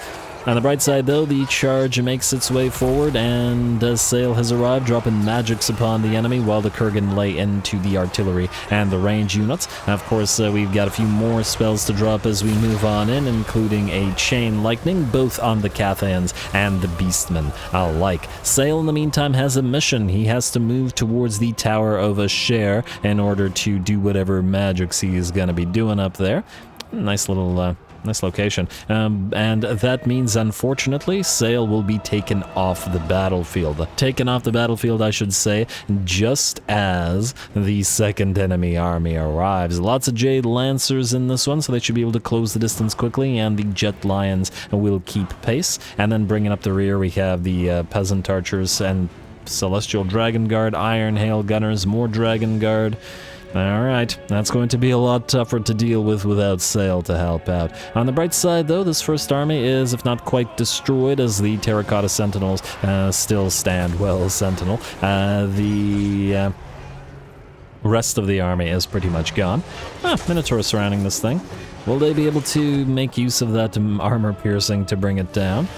On the bright side, though, the charge makes its way forward, and Sayl has arrived, dropping magics upon the enemy while the Kurgan lay into the artillery and the range units. Of course, we've got a few more spells to drop as we move on in, including a Chain Lightning, both on the Cathans and the Beastmen alike. Sayl, in the meantime, has a mission. He has to move towards the Tower of Ashshair in order to do whatever magics he is going to be doing up there. Nice little... nice location. And that means, unfortunately, Sayl will be taken off the battlefield. Taken off the battlefield, I should say, just as the second enemy army arrives. Lots of Jade Lancers in this one, so they should be able to close the distance quickly, and the Jet Lions will keep pace. And then bringing up the rear, we have the Peasant Archers and Celestial Dragon Guard, Iron Hail Gunners, more Dragon Guard. Alright, that's going to be a lot tougher to deal with without Sayl to help out. On the bright side, though, this first army is, if not quite destroyed, as the Terracotta Sentinels still stand well Sentinel. The rest of the army is pretty much gone. Minotaur surrounding this thing. Will they be able to make use of that armor piercing to bring it down?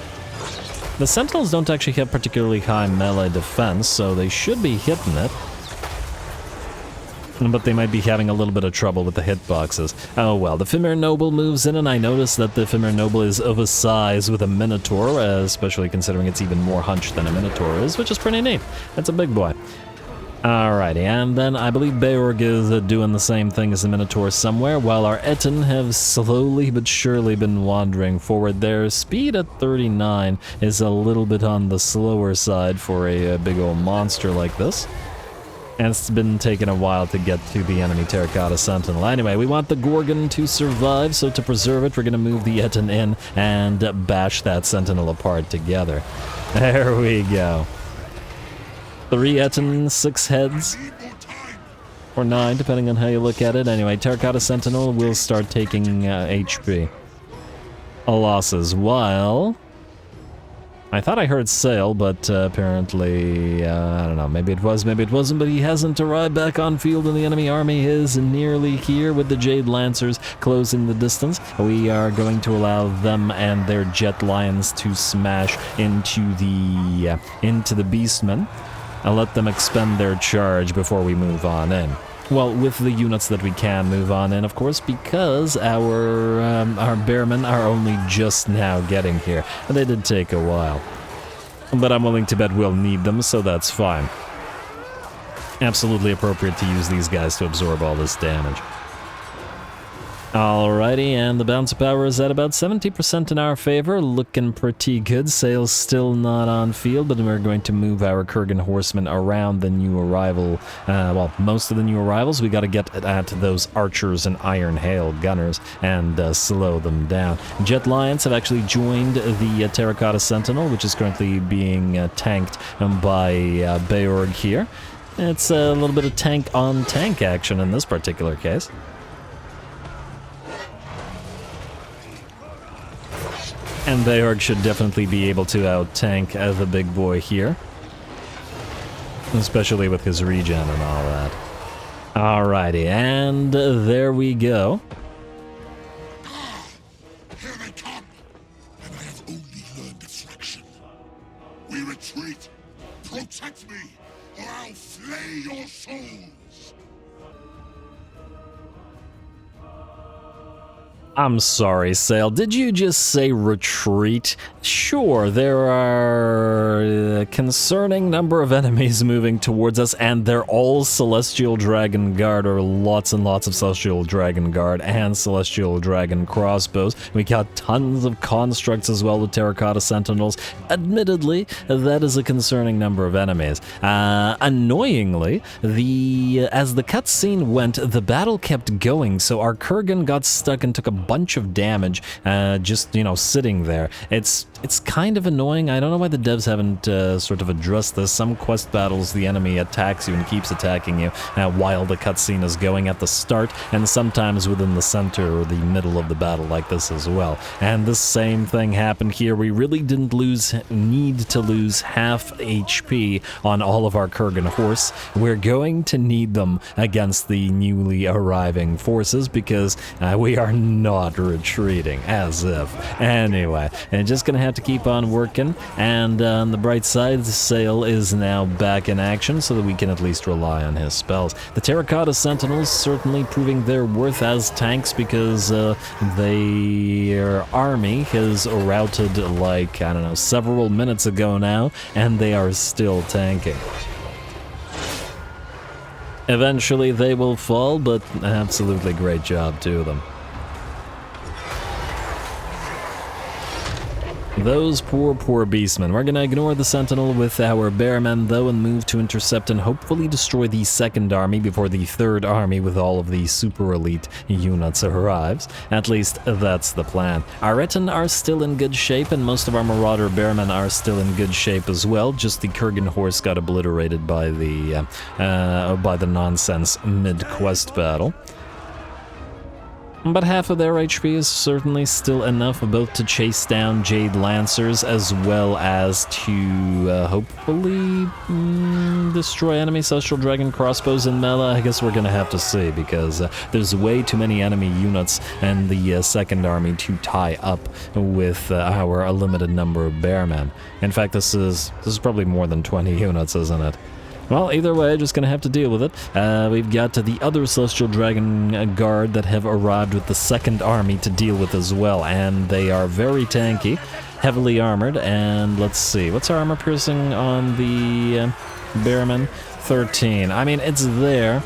The Sentinels don't actually have particularly high melee defense, so they should be hitting it. But they might be having a little bit of trouble with the hitboxes. Oh well, the Fimir Noble moves in, and I noticed that the Fimir Noble is of a size with a Minotaur, especially considering it's even more hunched than a Minotaur is, which is pretty neat. That's a big boy. Alrighty, and then I believe Beorg is doing the same thing as the Minotaur somewhere, while our Etten have slowly but surely been wandering forward. Their speed at 39 is a little bit on the slower side for a big old monster like this. And it's been taking a while to get to the enemy Terracotta Sentinel. Anyway, we want the Gorgon to survive, so to preserve it, we're going to move the Etten in and bash that Sentinel apart together. There we go. 3 Etten, 6 heads. Or 9, depending on how you look at it. Anyway, Terracotta Sentinel will start taking HP losses, while... I thought I heard Sayl, but apparently, I don't know, maybe it was, maybe it wasn't, but he hasn't arrived back on field, and the enemy army is nearly here with the Jade Lancers closing the distance. We are going to allow them and their Jet Lions to smash into the Beastmen. I'll let them expend their charge before we move on in. Well, with the units that we can move on in, of course, because our Bearmen are only just now getting here. And they did take a while. But I'm willing to bet we'll need them, so that's fine. Absolutely appropriate to use these guys to absorb all this damage. Alrighty, and the bounce of power is at about 70% in our favor, looking pretty good. Sayl's still not on field, but we're going to move our Kurgan horsemen around the new arrival, well, most of the new arrivals. We got to get at those archers and Iron Hail gunners and slow them down. Jet Lions have actually joined the Terracotta Sentinel, which is currently being tanked by Beorg here. It's a little bit of tank-on-tank action in this particular case. And Beorg should definitely be able to out-tank the big boy here. especially with his regen and all that. Alrighty, and there we go. Here they come, and I have only learned a fraction. We retreat. Protect me, or I'll flay your souls. I'm sorry, Sayl. Did you just say retreat? Sure, there are a concerning number of enemies moving towards us, and they're all Celestial Dragon Guard, or lots and lots of Celestial Dragon Guard and Celestial Dragon crossbows. We got tons of constructs as well with Terracotta Sentinels. Admittedly, that is a concerning number of enemies. Annoyingly, as the cutscene went, the battle kept going, so our Kurgan got stuck and took a bunch of damage just, you know, sitting there. It's kind of annoying. I don't know why the devs haven't sort of addressed this. Some quest battles, the enemy attacks you and keeps attacking you while the cutscene is going at the start, and sometimes within the center or the middle of the battle like this as well. And the same thing happened here. We really didn't need to lose half HP on all of our Kurgan horse. We're going to need them against the newly arriving forces because we are not retreating, as if. Anyway, and just gonna have to keep on working, and on the bright side, Sayl is now back in action so that we can at least rely on his spells. The Terracotta Sentinels certainly proving their worth as tanks because their army has routed like, I don't know, several minutes ago now, and they are still tanking. Eventually they will fall, but absolutely great job to them. Those poor beastmen. We're gonna ignore the Sentinel with our Bearmen though and move to intercept and hopefully destroy the second army before the third army with all of the super elite units arrives. At least that's the plan. Our Etten are still in good shape and most of our Marauder Bearmen are still in good shape as well. Just the Kurgan horse got obliterated by the nonsense mid-quest battle. But half of their HP is certainly still enough both to chase down Jade Lancers as well as to hopefully destroy enemy Celestial Dragon crossbows in melee. I guess we're gonna have to see because there's way too many enemy units and the second army to tie up with our limited number of Bearmen. In fact, this is probably more than 20 units, isn't it? Well, either way, just gonna have to deal with it. We've got the other Celestial Dragon Guard that have arrived with the second army to deal with as well, and they are very tanky, heavily armored, and let's see, what's our armor piercing on the Bearmen? 13. I mean, it's there.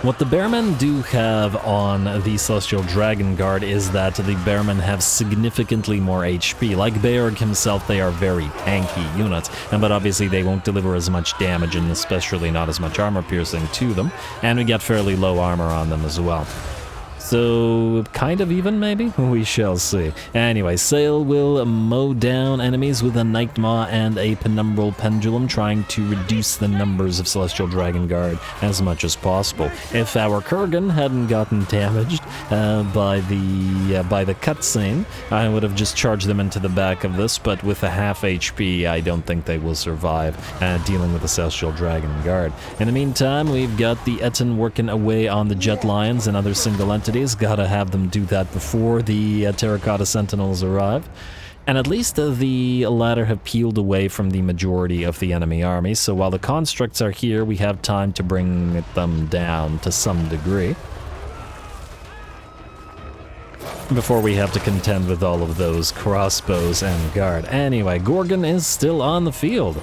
What the Bearmen do have on the Celestial Dragon Guard is that the Bearmen have significantly more HP. Like Beorg himself, they are very tanky units, but obviously they won't deliver as much damage and especially not as much armor piercing to them, and we get fairly low armor on them as well. So, kind of even, maybe? We shall see. Anyway, Sayl will mow down enemies with a Nightmaw and a Penumbral Pendulum, trying to reduce the numbers of Celestial Dragon Guard as much as possible. If our Kurgan hadn't gotten damaged by the cutscene, I would have just charged them into the back of this, but with a half HP, I don't think they will survive dealing with the Celestial Dragon Guard. In the meantime, we've got the Etten working away on the Jet Lions and other single entities. Gotta have them do that before the Terracotta Sentinels arrive. And at least the latter have peeled away from the majority of the enemy army, so while the constructs are here, we have time to bring them down to some degree before we have to contend with all of those crossbows and guard. Anyway, Gorgon is still on the field.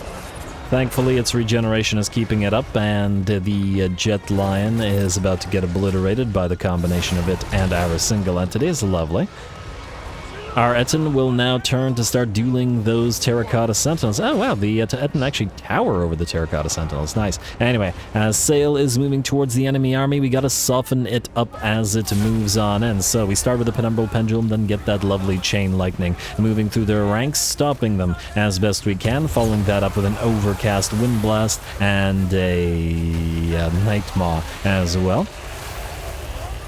Thankfully, its regeneration is keeping it up, and the Jet Lion is about to get obliterated by the combination of it and our single entity. It's lovely. Our Etten will now turn to start dueling those Terracotta Sentinels. Oh wow, the Etten actually tower over the Terracotta Sentinels. Nice. Anyway, as Sayl is moving towards the enemy army, we gotta soften it up as it moves on in. So we start with the Penumbral Pendulum, then get that lovely Chain Lightning moving through their ranks, stopping them as best we can, following that up with an Overcast Wind Blast and a Nightmaw as well.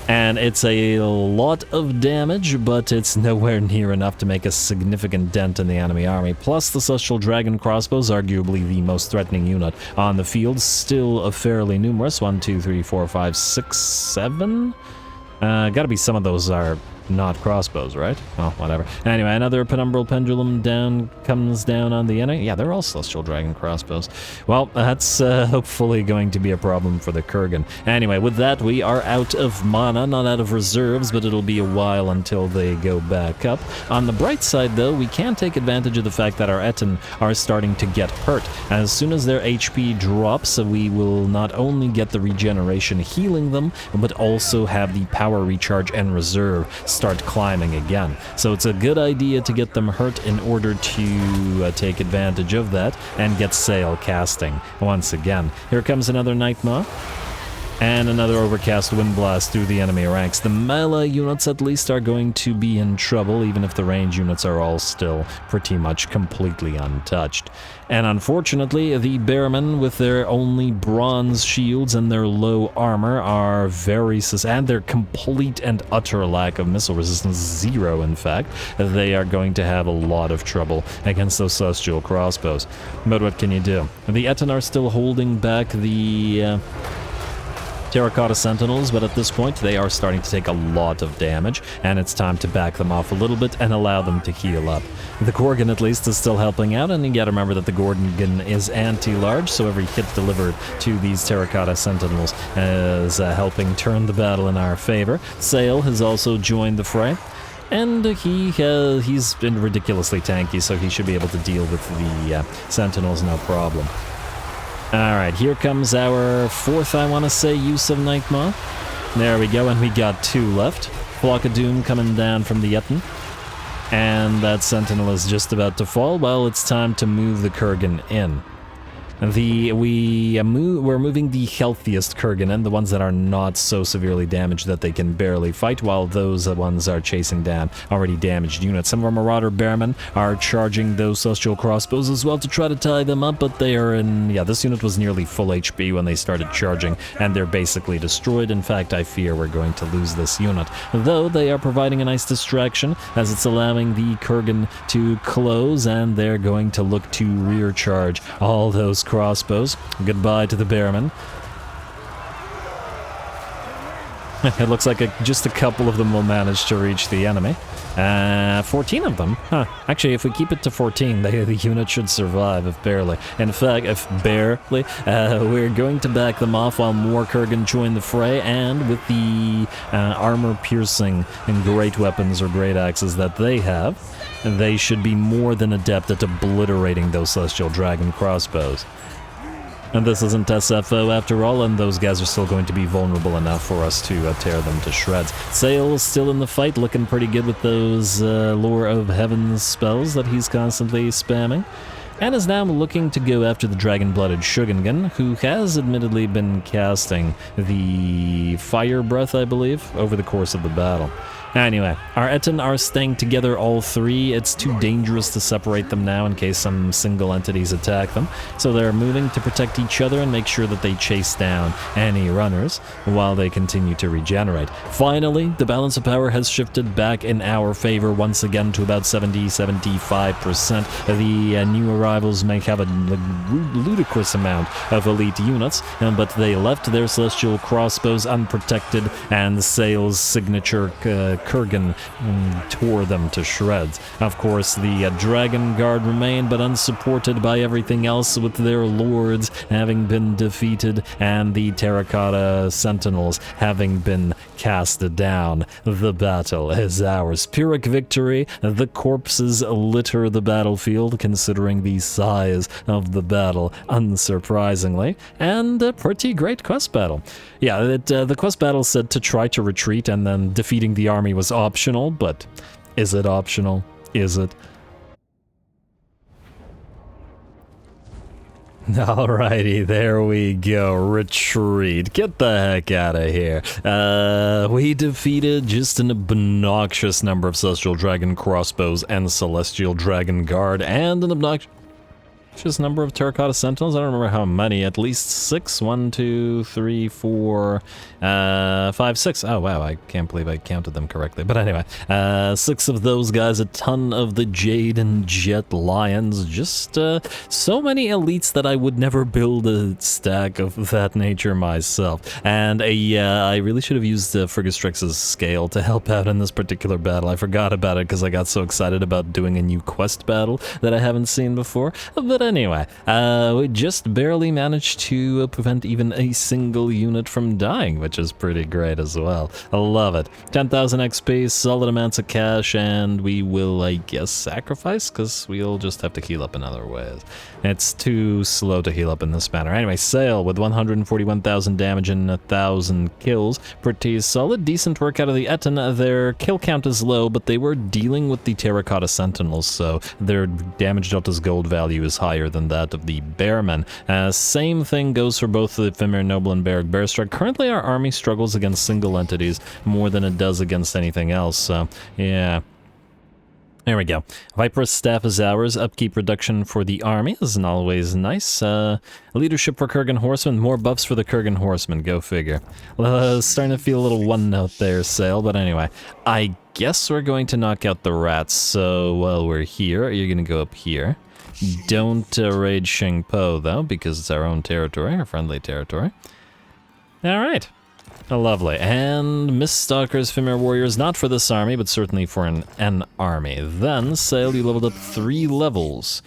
And it's a lot of damage, but it's nowhere near enough to make a significant dent in the enemy army. Plus, the Celestial Dragon crossbows, arguably the most threatening unit on the field, still fairly numerous. 1, 2, 3, 4, 5, 6, 7? Gotta be some of those are not crossbows, right? Well, whatever. Anyway, another penumbral pendulum comes down on the enemy. Yeah, they're all Celestial Dragon crossbows. Well, that's hopefully going to be a problem for the Kurgan. Anyway, with that, we are out of mana, not out of reserves, but it'll be a while until they go back up. On the bright side, though, we can take advantage of the fact that our Etten are starting to get hurt. As soon as their HP drops, we will not only get the regeneration healing them, but also have the power recharge and reserve start climbing again. So it's a good idea to get them hurt in order to take advantage of that and get Sayl casting once again. Here comes another Nightmaw. And another overcast wind blast through the enemy ranks. The melee units at least are going to be in trouble, even if the range units are all still pretty much completely untouched. And unfortunately, the Bearmen, with their only bronze shields and their low armor, are very and their complete and utter lack of missile resistance, 0 in fact, they are going to have a lot of trouble against those Celestial crossbows. But what can you do? The Etten are still holding back the Terracotta Sentinels, but at this point they are starting to take a lot of damage, and it's time to back them off a little bit and allow them to heal up. The Gorgon at least is still helping out, and you gotta remember that the Gorgon is anti-large, so every hit delivered to these Terracotta Sentinels is helping turn the battle in our favor. Sayl has also joined the fray. And he's been ridiculously tanky, so he should be able to deal with the Sentinels no problem. Alright, here comes our fourth, I want to say, use of Nightmaw. There we go, and we got 2 left. Flock of Doom coming down from the Etten. And that Sentinel is just about to fall. Well, it's time to move the Kurgan in. We're moving the healthiest Kurgan in, the ones that are not so severely damaged that they can barely fight, while those ones are chasing down already damaged units. Some of our Marauder Bearmen are charging those Celestial crossbows as well to try to tie them up, but they are in... Yeah, this unit was nearly full HP when they started charging, and they're basically destroyed. In fact, I fear we're going to lose this unit, though they are providing a nice distraction as it's allowing the Kurgan to close, and they're going to look to rear charge all those crossbows. Goodbye to the Bearmen. It looks like just a couple of them will manage to reach the enemy. 14 of them? Huh. Actually, if we keep it to 14, the unit should survive, if barely. In fact, if barely, we're going to back them off while more Kurgan join the fray, and with the armor-piercing and great weapons or great axes that they have, they should be more than adept at obliterating those Celestial Dragon crossbows. And this isn't SFO after all, and those guys are still going to be vulnerable enough for us to tear them to shreds. Sayl's still in the fight, looking pretty good with those Lore of Heavens spells that he's constantly spamming, and is now looking to go after the Dragon-Blooded Shugengan, who has admittedly been casting the Fire Breath, I believe, over the course of the battle. Anyway, our Etten are staying together, all 3. It's too dangerous to separate them now in case some single entities attack them, so they're moving to protect each other and make sure that they chase down any runners while they continue to regenerate. Finally, the balance of power has shifted back in our favor once again to about 70-75%. The new arrivals may have a ludicrous amount of elite units, but they left their Celestial crossbows unprotected, and Sayl's signature Kurgan tore them to shreds. Of course, the Dragon Guard remain, but unsupported by everything else, with their lords having been defeated and the Terracotta Sentinels having been cast down. The battle is ours. Pyrrhic victory. The corpses litter the battlefield, considering the size of the battle, unsurprisingly, and a pretty great quest battle. Yeah, the quest battle said to try to retreat, and then defeating the army was optional, but is it optional? Is it? Alrighty, there we go. Retreat. Get the heck out of here. We defeated just an obnoxious number of Celestial Dragon crossbows and Celestial Dragon Guard, and an obnoxious... largest number of Terracotta Sentinels. I don't remember how many. At least 6. 1, 2, 3, 4, 5, 6. Oh, wow. I can't believe I counted them correctly. But anyway, 6 of those guys. A ton of the Jade and Jet Lions. Just so many elites that I would never build a stack of that nature myself. And I really should have used Frigastrix's scale to help out in this particular battle. I forgot about it because I got so excited about doing a new quest battle that I haven't seen before. But anyway, we just barely managed to prevent even a single unit from dying, which is pretty great as well. I love it. 10,000 XP, solid amounts of cash, and we will, I guess, sacrifice, because we'll just have to heal up in other ways. It's too slow to heal up in this manner. Anyway, Sayl with 141,000 damage and 1,000 kills. Pretty solid. Decent work out of the Etten. Their kill count is low, but they were dealing with the Terracotta Sentinels, so their damage delta's gold value is higher than that of the Bearmen. Same thing goes for both the Ephemer Noble and Barrack Bearstruck. Currently our army struggles against single entities more than it does against anything else, so yeah. There we go. VIPEROUS staff is ours. Upkeep reduction for the army isn't always nice. Leadership for Kurgan Horsemen. More buffs for the Kurgan Horsemen. Go figure. Starting to feel a little one note there, Sayl. But anyway, I guess we're going to knock out the rats. So while we're here, you're going to go up here. Don't raid Shingpo, though, because it's our own territory, our friendly territory. All right. Lovely. And Miststalkers, Femir Warriors, not for this army, but certainly for an army. Then, Sayl, you leveled up 3 levels.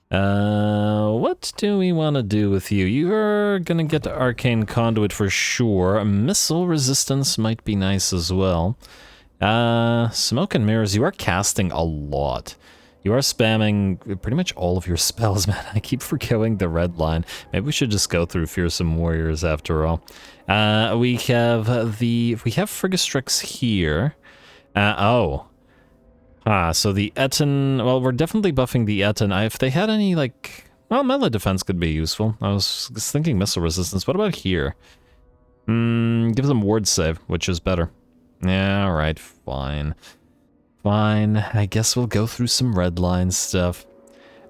What do we want to do with you? You're gonna get to Arcane Conduit for sure. Missile resistance might be nice as well. Smoke and Mirrors, you are casting a lot. You are spamming pretty much all of your spells, man. I keep forgetting the red line. Maybe we should just go through Fearsome Warriors after all. We have Frigastrix here. So the Etten, well, we're definitely buffing the Etten. If they had any, like, well, melee defense could be useful. I was thinking missile resistance. What about here? Give them ward save, which is better. Yeah, alright, fine. Fine, I guess we'll go through some red line stuff.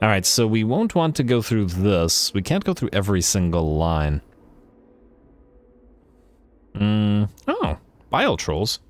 Alright, so we won't want to go through this. We can't go through every single line. Oh, Bile Trolls.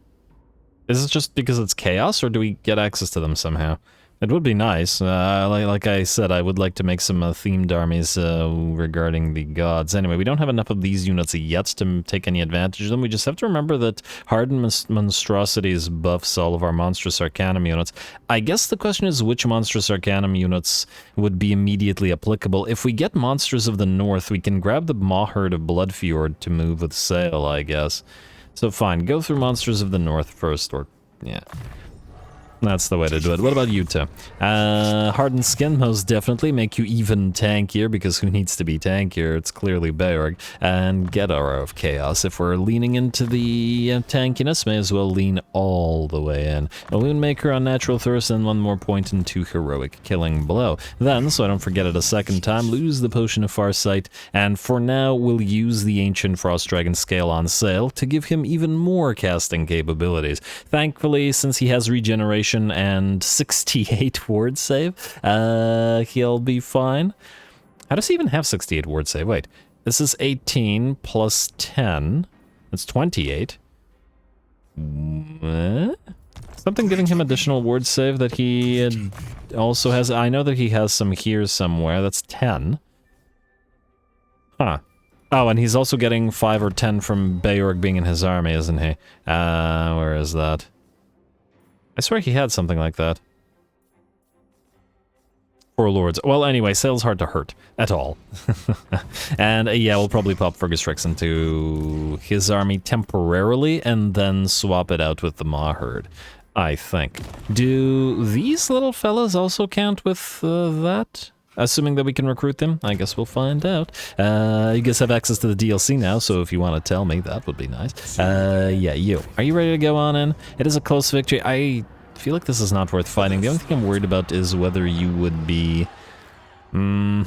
Is it just because it's chaos, or do we get access to them somehow? It would be nice. Like I said, I would like to make some themed armies regarding the gods. Anyway, we don't have enough of these units yet to take any advantage of them. We just have to remember that Hardened Monstrosities buffs all of our Monstrous Arcanum units. I guess the question is which Monstrous Arcanum units would be immediately applicable. If we get Monsters of the North, we can grab the Mawherd of Bloodfjord to move with Sayl, I guess. So fine, go through Monsters of the North first, or yeah. That's the way to do it. What about you two? Hardened Skin most definitely make you even tankier, because who needs to be tankier? It's clearly Beorg. And get Aura of Chaos. If we're leaning into the tankiness, may as well lean all the way in. Balloon Maker on Natural Thirst, and 1 more point into Heroic Killing Blow. Then, so I don't forget it a second time, lose the Potion of Farsight, and for now we'll use the Ancient Frost Dragon Scale on Sayl to give him even more casting capabilities. Thankfully, since he has regeneration and 68 ward save, he'll be fine. How does he even have 68 ward save? Wait, this is 18 plus 10. That's 28. Something giving him additional ward save that he also has. I know that he has some here somewhere. That's 10. Huh. Oh, and he's also getting 5 or 10 from Beorg being in his army, isn't he? Where is that? I swear he had something like that. 4 lords. Well, anyway, Sayl's hard to hurt. At all. And yeah, we'll probably pop Frigastrix into his army temporarily, and then swap it out with the Mawherd, I think. Do these little fellas also count with that? Assuming that we can recruit them? I guess we'll find out. You guys have access to the DLC now, so if you want to tell me, that would be nice. Yeah, you. Are you ready to go on in? It is a close victory. I feel like this is not worth fighting. The only thing I'm worried about is whether you would be... you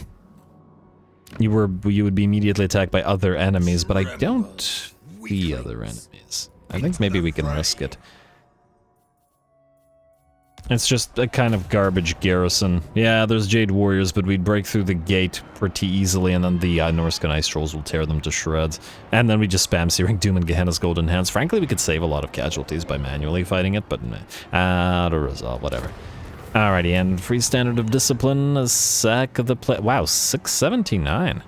would be immediately attacked by other enemies, but I don't see other enemies. I think maybe we can risk it. It's just a kind of garbage garrison. Yeah, there's Jade Warriors, but we'd break through the gate pretty easily, and then the Norsca Ice Trolls will tear them to shreds. And then we just spam Searing Doom and Gehenna's Golden Hands. Frankly, we could save a lot of casualties by manually fighting it, but out of resolve, whatever. Alrighty, and free standard of discipline, a sack of the play. Wow, 679.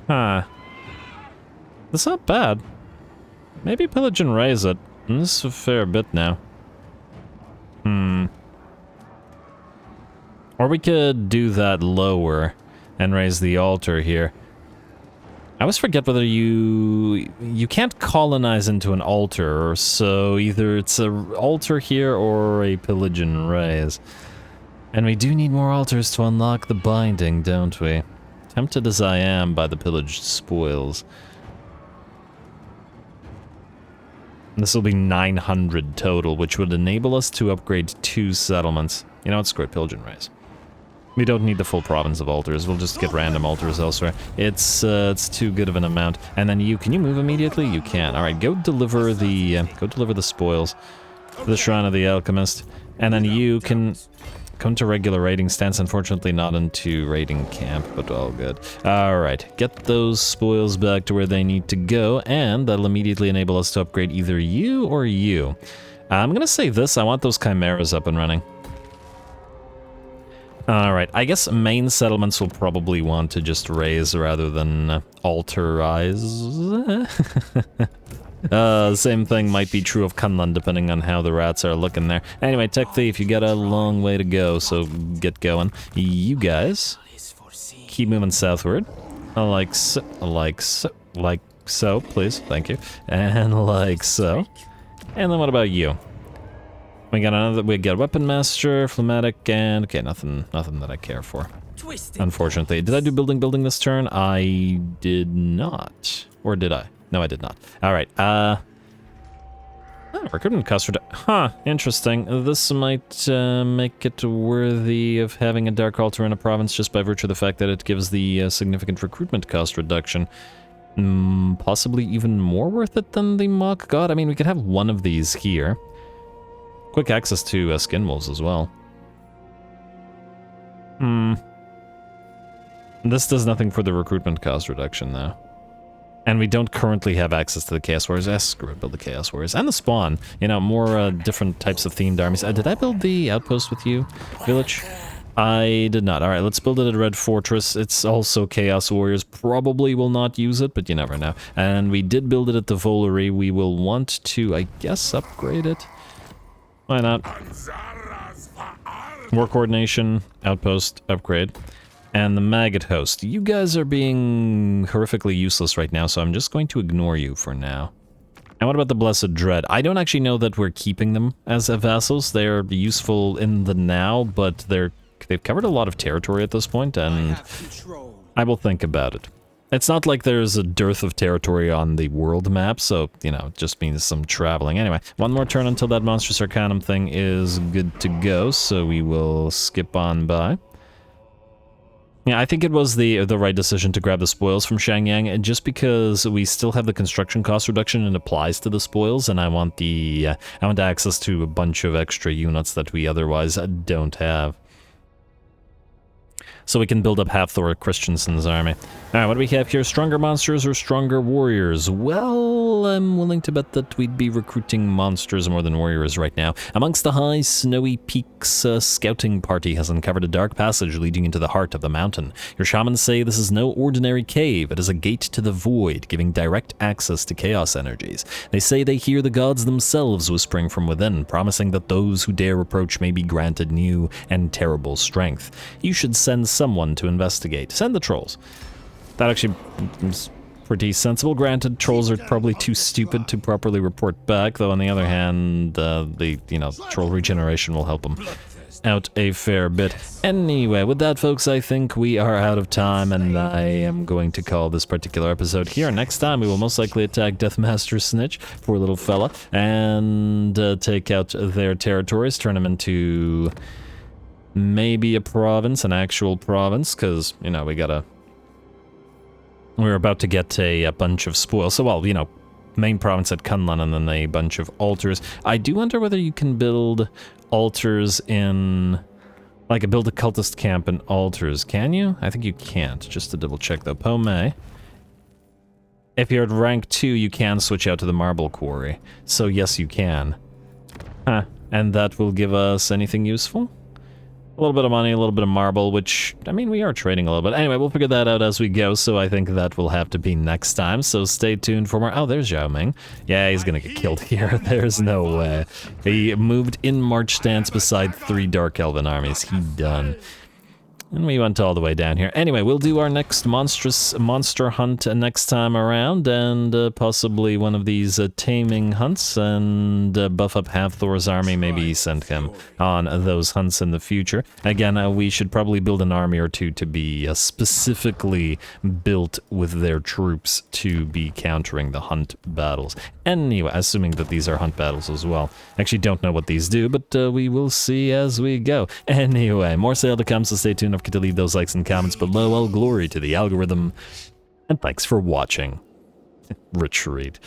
Huh. That's not bad. Maybe pillage and raise it. This is a fair bit now. Or we could do that lower and raise the altar here. I always forget whether you can't colonize into an altar, so either it's an altar here or a pillage and raise. And we do need more altars to unlock the binding, don't we? Tempted as I am by the pillaged spoils. This will be 900 total, which would enable us to upgrade 2 settlements. You know what, screw it, pillage and raise. We don't need the full province of altars, we'll just get random altars elsewhere. It's too good of an amount. And then can you move immediately? You can. Alright, go deliver the spoils to the Shrine of the Alchemist. And then you can come to regular raiding stance, unfortunately not into raiding camp, but all good. Alright, get those spoils back to where they need to go, and that'll immediately enable us to upgrade either you or you. I'm gonna say this, I want those chimeras up and running. Alright, I guess main settlements will probably want to just raise rather than alterize. Same thing might be true of Kunlun, depending on how the rats are looking there. Anyway, Tech Thief, you got a long way to go, so get going. You guys, keep moving southward. Like so, please, thank you. And like so. And then what about you? We got a Weapon Master, Phlegmatic, and okay, nothing that I care for. Unfortunately. Did I do building this turn? I did not. Or did I? No, I did not. Alright, recruitment cost reduction. Huh, interesting. This might make it worthy of having a Dark Altar in a province just by virtue of the fact that it gives the significant recruitment cost reduction. Possibly even more worth it than the Mock God. I mean, we could have one of these here. Quick access to Skin Wolves as well. This does nothing for the recruitment cost reduction, though. And we don't currently have access to the Chaos Warriors. Screw it, build the Chaos Warriors. And the Spawn. You know, more different types of themed armies. Did I build the outpost with you, Village? I did not. Alright, let's build it at Red Fortress. It's also Chaos Warriors. Probably will not use it, but you never know. And we did build it at the Volery. We will want to, I guess, upgrade it. Why not? War Coordination, Outpost, Upgrade. And the Maggot Host. You guys are being horrifically useless right now, so I'm just going to ignore you for now. And what about the Blessed Dread? I don't actually know that we're keeping them as vassals. They're useful in the now, but they've covered a lot of territory at this point, and I will think about it. It's not like there's a dearth of territory on the world map, so, you know, it just means some traveling. Anyway, one more turn until that Monstrous Arcanum thing is good to go, so we will skip on by. Yeah, I think it was the right decision to grab the spoils from Shangyang, just because we still have the construction cost reduction and it applies to the spoils, and I want access to a bunch of extra units that we otherwise don't have. So we can build up half Thor Christensen's army. Alright, what do we have here? Stronger monsters or stronger warriors? Well, I'm willing to bet that we'd be recruiting monsters more than warriors right now. Amongst the high, snowy peaks, a scouting party has uncovered a dark passage leading into the heart of the mountain. Your shamans say this is no ordinary cave. It is a gate to the void, giving direct access to chaos energies. They say they hear the gods themselves whispering from within, promising that those who dare approach may be granted new and terrible strength. You should send someone to investigate. Send the trolls. That actually is pretty sensible. Granted, trolls are probably too stupid to properly report back, though on the other hand, troll regeneration will help them out a fair bit. Anyway, with that, folks, I think we are out of time, and I am going to call this particular episode here. Next time, we will most likely attack Deathmaster Snitch, poor little fella, and take out their territories, turn them into maybe a province, an actual province, because, you know, we're about to get a bunch of spoils. So, well, you know, main province at Kunlun and then a bunch of altars. I do wonder whether you can build altars in... Like, build a cultist camp in altars. Can you? I think you can't. Just to double check, though. Pome. If you're at rank 2, you can switch out to the marble quarry. So, yes, you can. Huh. And that will give us anything useful? A little bit of money, a little bit of marble, which, I mean, we are trading a little bit. Anyway, we'll figure that out as we go, so I think that will have to be next time. So stay tuned for more. Oh, there's Zhao Ming. Yeah, he's gonna get killed here. There's no way. He moved in march stance beside 3 Dark Elven armies. He done. And we went all the way down here. Anyway, we'll do our next monster hunt next time around, and possibly one of these taming hunts, and buff up Havthor's army, maybe send him on those hunts in the future. Again, we should probably build an army or two to be specifically built with their troops to be countering the hunt battles. Anyway, assuming that these are hunt battles as well. Actually don't know what these do, but we will see as we go. Anyway, more Sayl to come, so stay tuned. Don't forget to leave those likes and comments below. All glory to the algorithm. And thanks for watching. Retreat.